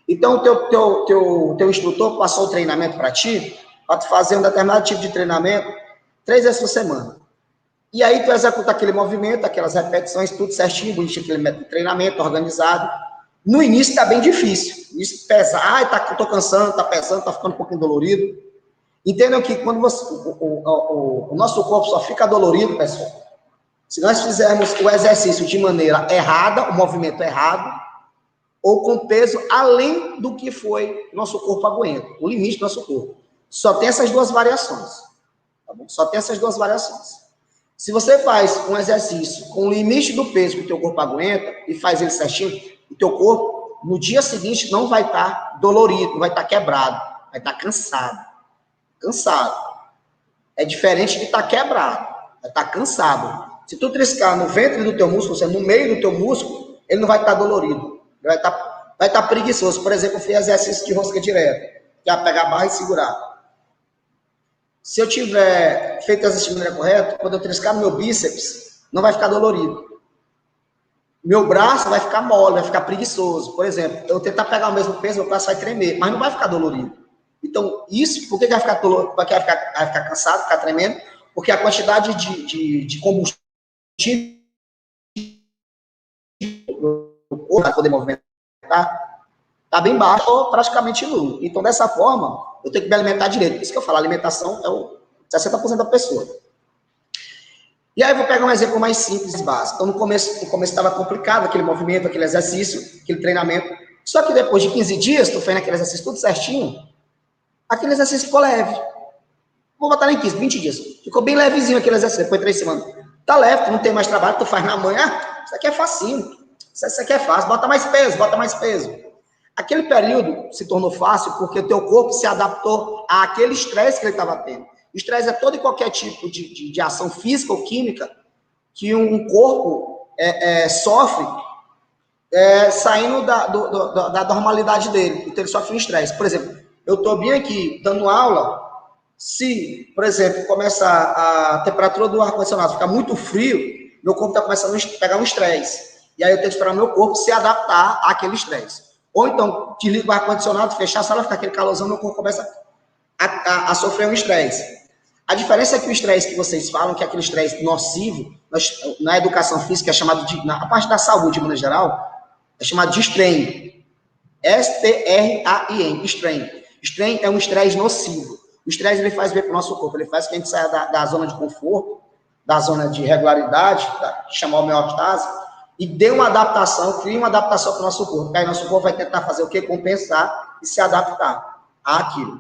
Então, o teu instrutor passou o treinamento para ti, para tu fazer um determinado tipo de treinamento 3 vezes por semana. E aí tu executa aquele movimento, aquelas repetições, tudo certinho, bonitinho, aquele método de treinamento organizado. No início está bem difícil. No início pesa, tô cansando, está pesando, está ficando um pouquinho dolorido. Entendam que quando o nosso corpo só fica dolorido, pessoal, se nós fizermos o exercício de maneira errada, o movimento errado, ou com peso além do que foi nosso corpo aguenta, o limite do nosso corpo. Só tem essas duas variações. Tá bom? Só tem essas duas variações. Se você faz um exercício com o limite do peso que o teu corpo aguenta e faz ele certinho, o teu corpo, no dia seguinte, não vai estar dolorido, não vai estar quebrado, vai estar cansado. Cansado. É diferente de estar quebrado, vai estar cansado. Se tu triscar no ventre do teu músculo, ou seja, no meio do teu músculo, ele não vai estar dolorido, ele vai estar preguiçoso. Por exemplo, eu fiz exercício de rosca direta, que é pegar a barra e segurar. Se eu tiver feito o exercício de maneira correta, quando eu triscar no meu bíceps, não vai ficar dolorido. Meu braço vai ficar mole, vai ficar preguiçoso. Por exemplo, eu tentar pegar o mesmo peso, meu braço vai tremer, mas não vai ficar dolorido. Então, isso, por que vai ficar dolorido? Porque vai ficar cansado, ficar tremendo? Porque a quantidade de combustível para poder movimentar está bem baixo ou praticamente nulo. Então, dessa forma, eu tenho que me alimentar direito. Por isso que eu falo, a alimentação é o 60% da pessoa. E aí eu vou pegar um exemplo mais simples e básico. Então, no começo estava complicado, aquele movimento, aquele exercício, aquele treinamento. Só que depois de 15 dias, tu fez aquele exercício tudo certinho, aquele exercício ficou leve. Vou botar em 15, 20 dias. Ficou bem levezinho aquele exercício, depois de 3 semanas. Tá leve, tu não tem mais trabalho, tu faz na manhã. Isso aqui é facinho. Isso aqui é fácil. Bota mais peso, bota mais peso. Aquele período se tornou fácil porque o teu corpo se adaptou àquele estresse que ele estava tendo. O estresse é todo e qualquer tipo de ação física ou química que um corpo sofre saindo da normalidade dele. Então ele sofre um estresse. Por exemplo, eu estou bem aqui dando aula, se, por exemplo, começa a temperatura do ar-condicionado ficar muito frio, meu corpo está começando a pegar um estresse. E aí eu tenho que esperar o meu corpo se adaptar àquele estresse. Ou então, desliga o ar-condicionado, fechar a sala, ficar aquele calorzão, meu corpo começa a sofrer um estresse. A diferença é que o estresse que vocês falam, que é aquele estresse nocivo, na educação física é chamado de, na parte da saúde, de maneira geral, é chamado de strain. S-T-R-A-I-N, strain. Strain é um estresse nocivo. O estresse ele faz bem para o nosso corpo, ele faz que a gente saia da zona de conforto, da zona de regularidade, que chama homeostase, e dê uma adaptação, crie uma adaptação para o nosso corpo. Aí nosso corpo vai tentar fazer o quê? Compensar e se adaptar àquilo.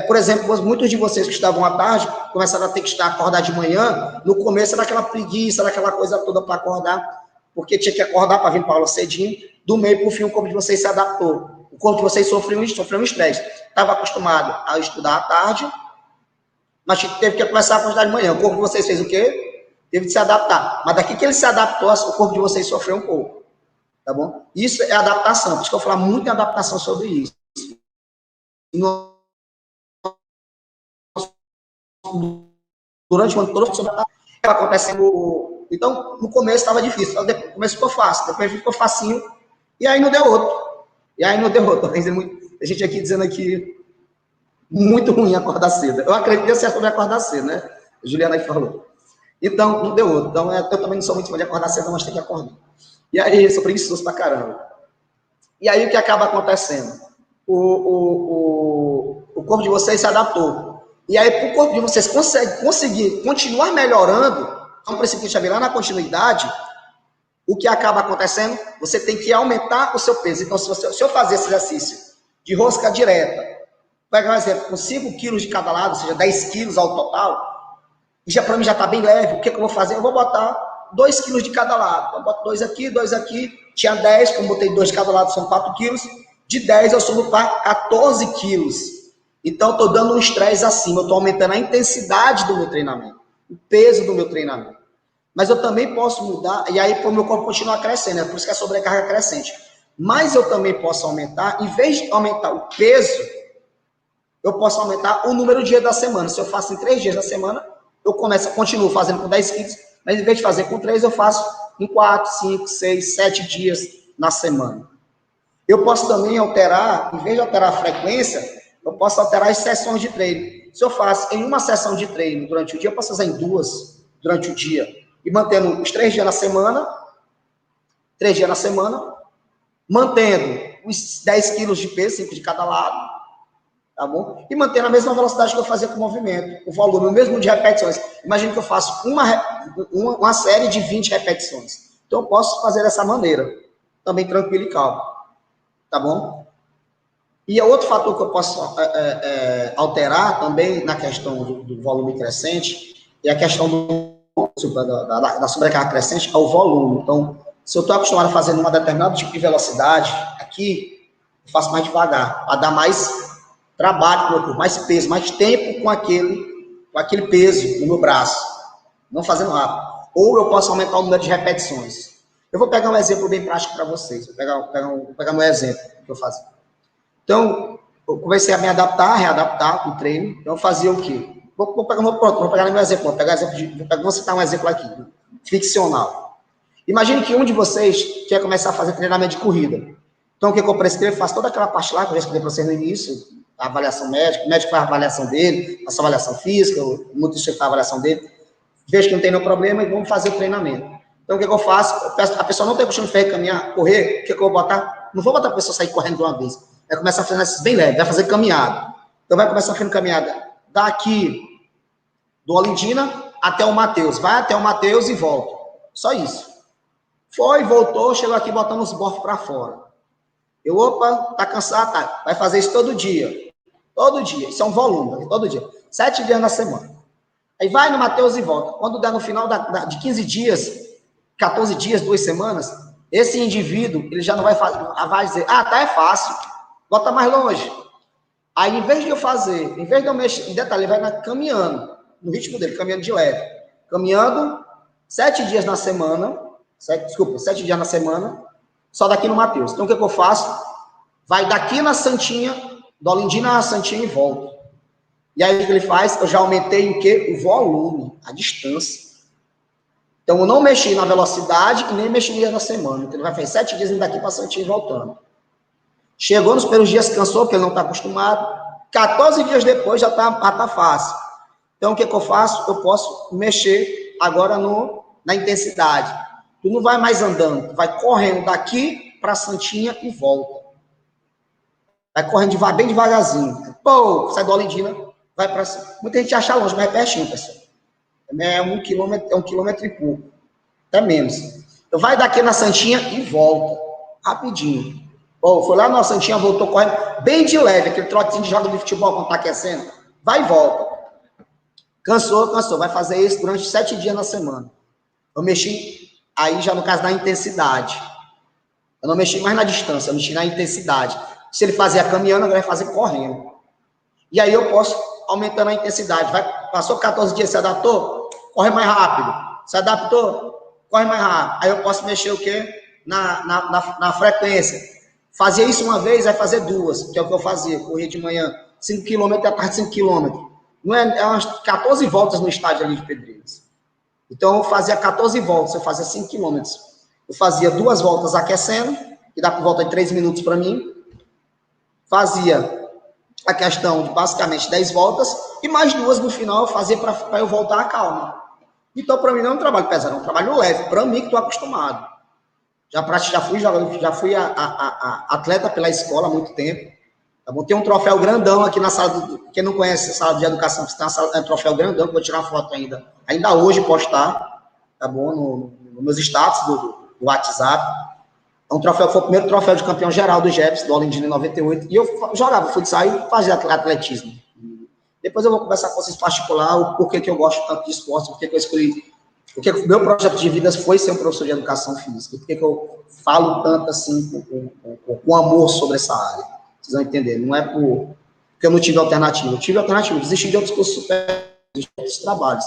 Por exemplo, muitos de vocês que estavam à tarde, começaram a ter que acordar de manhã, no começo era aquela preguiça, era aquela coisa toda para acordar, porque tinha que acordar para vir para a aula cedinho, do meio para o fim o corpo de vocês se adaptou. O corpo de vocês sofreu um estresse. Estava acostumado a estudar à tarde, mas teve que começar a acordar de manhã. O corpo de vocês fez o quê? Teve que se adaptar. Mas daqui que ele se adaptou, o corpo de vocês sofreu um pouco. Tá bom? Isso é adaptação. Por isso que eu vou falar muito em adaptação sobre isso. Durante o ano todo, ela acontecendo. Então, no começo estava difícil. No começo ficou fácil. Depois ficou facinho. E aí não deu outro. Tem gente aqui dizendo aqui muito ruim acordar cedo. Eu acredito que é certo acordar cedo, né? A Juliana aí falou. Então, não deu outro. Então, eu também não sou muito fã de acordar cedo, mas tem que acordar. E aí, eu sou preguiçoso pra caramba. E aí, o que acaba acontecendo? O corpo de vocês se adaptou. E aí, para o corpo de vocês conseguir continuar melhorando, então, por isso que já lá na continuidade, o que acaba acontecendo? Você tem que aumentar o seu peso. Então, se eu fazer esse exercício de rosca direta, pega um exemplo, com 5 quilos de cada lado, ou seja, 10 quilos ao total, já para mim já está bem leve. O que eu vou fazer? Eu vou botar 2 quilos de cada lado. Eu boto 2 aqui. Tinha 10, como botei 2 de cada lado, são 4 quilos. De 10 eu subo para 14 quilos. Então, eu estou dando um estresse acima. Eu estou aumentando a intensidade do meu treinamento, o peso do meu treinamento. Mas eu também posso mudar, e aí o meu corpo continua crescendo, é por isso que é sobrecarga crescente. Mas eu também posso aumentar, em vez de aumentar o peso, eu posso aumentar o número de dias da semana. Se eu faço em 3 dias da semana, eu continuo fazendo com 10 quilos, mas em vez de fazer com 3, eu faço em 4, 5, 6, 7 dias na semana. Eu posso também alterar, em vez de alterar a frequência, eu posso alterar as sessões de treino. Se eu faço em uma sessão de treino durante o dia, eu posso fazer em 2 durante o dia. E mantendo os 3 dias na semana, mantendo os 10 quilos de peso, 5 de cada lado, tá bom? E mantendo a mesma velocidade que eu fazia com o movimento, o volume, o mesmo de repetições. Imagina que eu faço uma série de 20 repetições. Então, eu posso fazer dessa maneira, também tranquilo e calmo, tá bom? E outro fator que eu posso alterar também na questão do volume crescente é a questão da sobrecarga crescente, é o volume. Então, se eu estou acostumado a fazer numa determinada tipo de velocidade, aqui, eu faço mais devagar, para dar mais trabalho para o meu corpo, mais peso, mais tempo com aquele peso no meu braço, não fazendo rápido. Ou eu posso aumentar o número de repetições. Eu vou pegar um exemplo bem prático para vocês. Vou pegar meu exemplo que eu fazia. Então, eu comecei a me readaptar com o treino. Então, eu fazia o quê? Vou pegar no meu exemplo. Vou citar um exemplo aqui, ficcional. Imagine que um de vocês quer começar a fazer treinamento de corrida. Então, o que eu prescrevo? Faço toda aquela parte lá que eu já expliquei para vocês no início, a avaliação médica, o médico faz a avaliação dele, faço a avaliação física, o nutricionista faz a avaliação dele, vejo que não tem nenhum problema e vamos fazer o treinamento. Então, o que eu faço? A pessoa não tem costume de caminhar, correr, o que eu vou botar? Não vou botar a pessoa sair correndo de uma vez. Vai começar a fazer isso bem leve, vai fazer caminhada. Então, vai começar fazendo caminhada daqui do Olindina até o Mateus. Vai até o Mateus e volta. Só isso. Foi, voltou, chegou aqui botando os bofos para fora. Tá cansado? Tá. Vai fazer isso todo dia. Todo dia. Isso é um volume, todo dia. 7 dias na semana. Aí vai no Mateus e volta. Quando der no final de 15 dias, 14 dias, 2 semanas, esse indivíduo, ele já não vai fazer, vai dizer, tá, é fácil. Bota mais longe. Aí, em vez de eu mexer, em detalhe, ele vai caminhando, no ritmo dele, caminhando de leve. Caminhando 7 dias na semana, 7 dias na semana, só daqui no Mateus. Então, o que eu faço? Vai daqui na Santinha, do Olindina na Santinha e volta. E aí, o que ele faz? Eu já aumentei o quê? O volume, a distância. Então, eu não mexi na velocidade e nem mexi no dia da semana. Então, ele vai fazer 7 dias indo daqui para Santinha e voltando. Chegou nos primeiros dias, cansou, porque ele não está acostumado. 14 dias depois já tá fácil. Então, o que eu faço? Eu posso mexer agora na intensidade. Tu não vai mais andando, tu vai correndo daqui para Santinha e volta. Vai correndo bem devagarzinho. Pô, sai do Olindina, vai para cima. Muita gente acha longe, mas é pertinho, pessoal. É 1 quilômetro e pouco. Até menos. Então, vai daqui na Santinha e volta. Rapidinho. Pô, foi lá na Santinha, voltou correndo, bem de leve, aquele trotezinho de jogo de futebol quando tá aquecendo. Vai e volta. Cansou. Vai fazer isso durante 7 dias na semana. Eu mexi, aí já no caso da intensidade. Eu não mexi mais na distância, eu mexi na intensidade. Se ele fazia caminhando, agora vai fazer correndo. E aí eu posso aumentando a intensidade. Passou 14 dias, se adaptou? Corre mais rápido. Se adaptou? Corre mais rápido. Aí eu posso mexer o quê? Na frequência. Fazia isso uma vez, vai fazer 2, que é o que eu fazia. Corria de manhã 5 km e à tarde 5 km. Não é umas 14 voltas no estádio ali de Pedreiras. Então, eu fazia 14 voltas, eu fazia 5 km. Eu fazia 2 voltas aquecendo, que dá por volta de 3 minutos para mim. Fazia a questão de basicamente 10 voltas, e mais 2 no final eu fazia para eu voltar à calma. Então, para mim não é um trabalho pesado, é um trabalho leve, para mim que estou acostumado. Já fui atleta pela escola há muito tempo. Tá bom? Tem um troféu grandão aqui na sala, quem não conhece a sala de educação, tem um troféu grandão, que eu vou tirar uma foto ainda hoje postar, tá bom? Nos meus status do WhatsApp. É um troféu, foi o primeiro troféu de campeão geral do JEPS, do Olindina em 98, e eu jogava futsal e fazia atletismo. Depois eu vou conversar com vocês particular, o porquê que eu gosto tanto de esporte, porquê que eu escolhi, porque o meu projeto de vida foi ser um professor de educação física, porquê que eu falo tanto assim, com amor sobre essa área. Vocês vão entender, não é porque eu não tive alternativa. Eu tive alternativa, desisti de outros cursos superiores, desisti de outros trabalhos,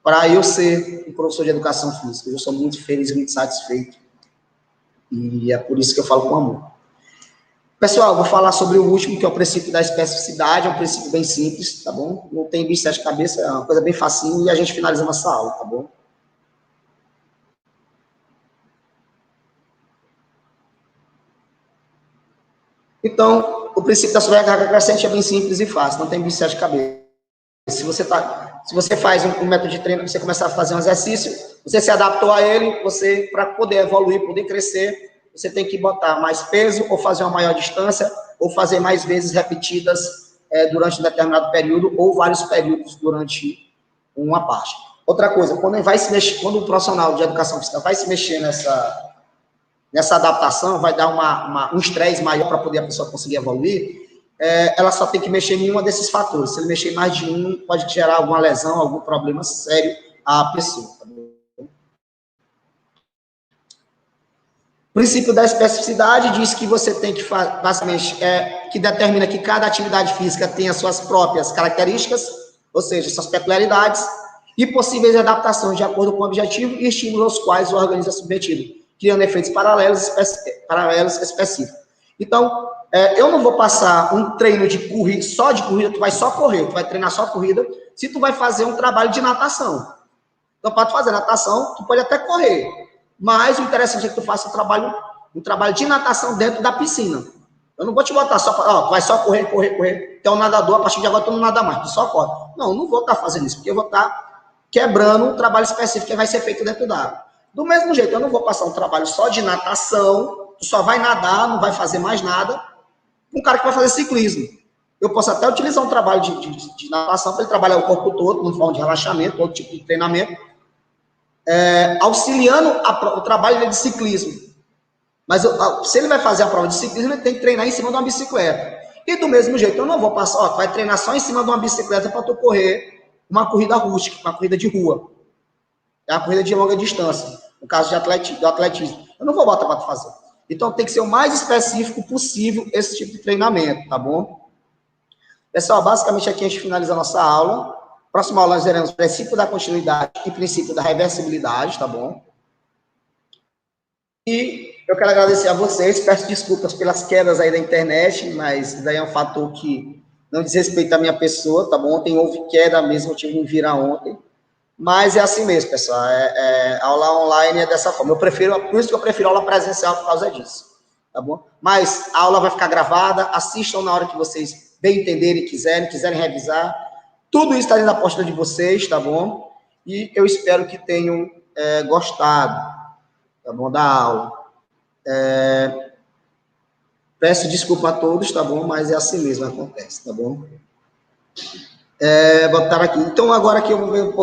para eu ser um professor de educação física. Eu sou muito feliz, muito satisfeito, e é por isso que eu falo com amor. Pessoal, vou falar sobre o último, que é o princípio da especificidade. É um princípio bem simples, tá bom? Não tem bicho de cabeça, é uma coisa bem facinho, e a gente finaliza nossa aula, tá bom? Então, o princípio da sobrecarga crescente é bem simples e fácil, não tem bicho de cabeça. Se você faz um método de treino, você começar a fazer um exercício, você se adaptou a ele, você, para poder evoluir, poder crescer, você tem que botar mais peso, ou fazer uma maior distância, ou fazer mais vezes repetidas durante um determinado período, ou vários períodos durante uma parte. Outra coisa, quando o profissional de educação física vai se mexer nessa adaptação, vai dar um estresse maior para poder a pessoa conseguir evoluir, ela só tem que mexer em um desses fatores. Se ele mexer em mais de um, pode gerar alguma lesão, algum problema sério à pessoa. O princípio da especificidade diz que você tem que, basicamente, que determina que cada atividade física tem as suas próprias características, ou seja, suas peculiaridades, e possíveis adaptações de acordo com o objetivo e estímulos aos quais o organismo é submetido, criando efeitos paralelos específicos. Então, eu não vou passar um treino de corrida, só de corrida, tu vai só correr, tu vai treinar só corrida, se tu vai fazer um trabalho de natação. Então, para tu fazer natação, tu pode até correr, mas o interessante é que tu faça um trabalho de natação dentro da piscina. Eu não vou te botar só para, tu vai só correr, tu é um nadador, a partir de agora tu não nada mais, tu só corre. Não, não vou estar fazendo isso, porque eu vou estar quebrando um trabalho específico que vai ser feito dentro da água. Do mesmo jeito, eu não vou passar um trabalho só de natação, tu só vai nadar, não vai fazer mais nada, um cara que vai fazer ciclismo. Eu posso até utilizar um trabalho de natação para ele trabalhar o corpo todo, numa forma de relaxamento, outro tipo de treinamento, auxiliando o trabalho de ciclismo. Mas se ele vai fazer a prova de ciclismo, ele tem que treinar em cima de uma bicicleta. E do mesmo jeito, eu não vou passar, tu vai treinar só em cima de uma bicicleta para tu correr uma corrida rústica, uma corrida de rua. É uma corrida de longa distância, no caso do atletismo. Eu não vou botar para tu fazer. Então, tem que ser o mais específico possível esse tipo de treinamento, tá bom? Pessoal, basicamente aqui a gente finaliza a nossa aula. Próxima aula nós veremos princípio da continuidade e princípio da reversibilidade, tá bom? E eu quero agradecer a vocês, peço desculpas pelas quedas aí da internet, mas isso daí é um fator que não diz respeito à minha pessoa, tá bom? Ontem houve queda mesmo, eu tive que me virar ontem. Mas é assim mesmo, pessoal. Aula online é dessa forma. Por isso que eu prefiro aula presencial por causa disso, tá bom? Mas a aula vai ficar gravada, assistam na hora que vocês bem entenderem, quiserem revisar. Tudo isso está dentro da apostila de vocês, tá bom? E eu espero que tenham gostado, tá bom, da aula. Peço desculpa a todos, tá bom? Mas é assim mesmo, acontece, tá bom? Botar aqui. Então, agora que eu vou ver um pouco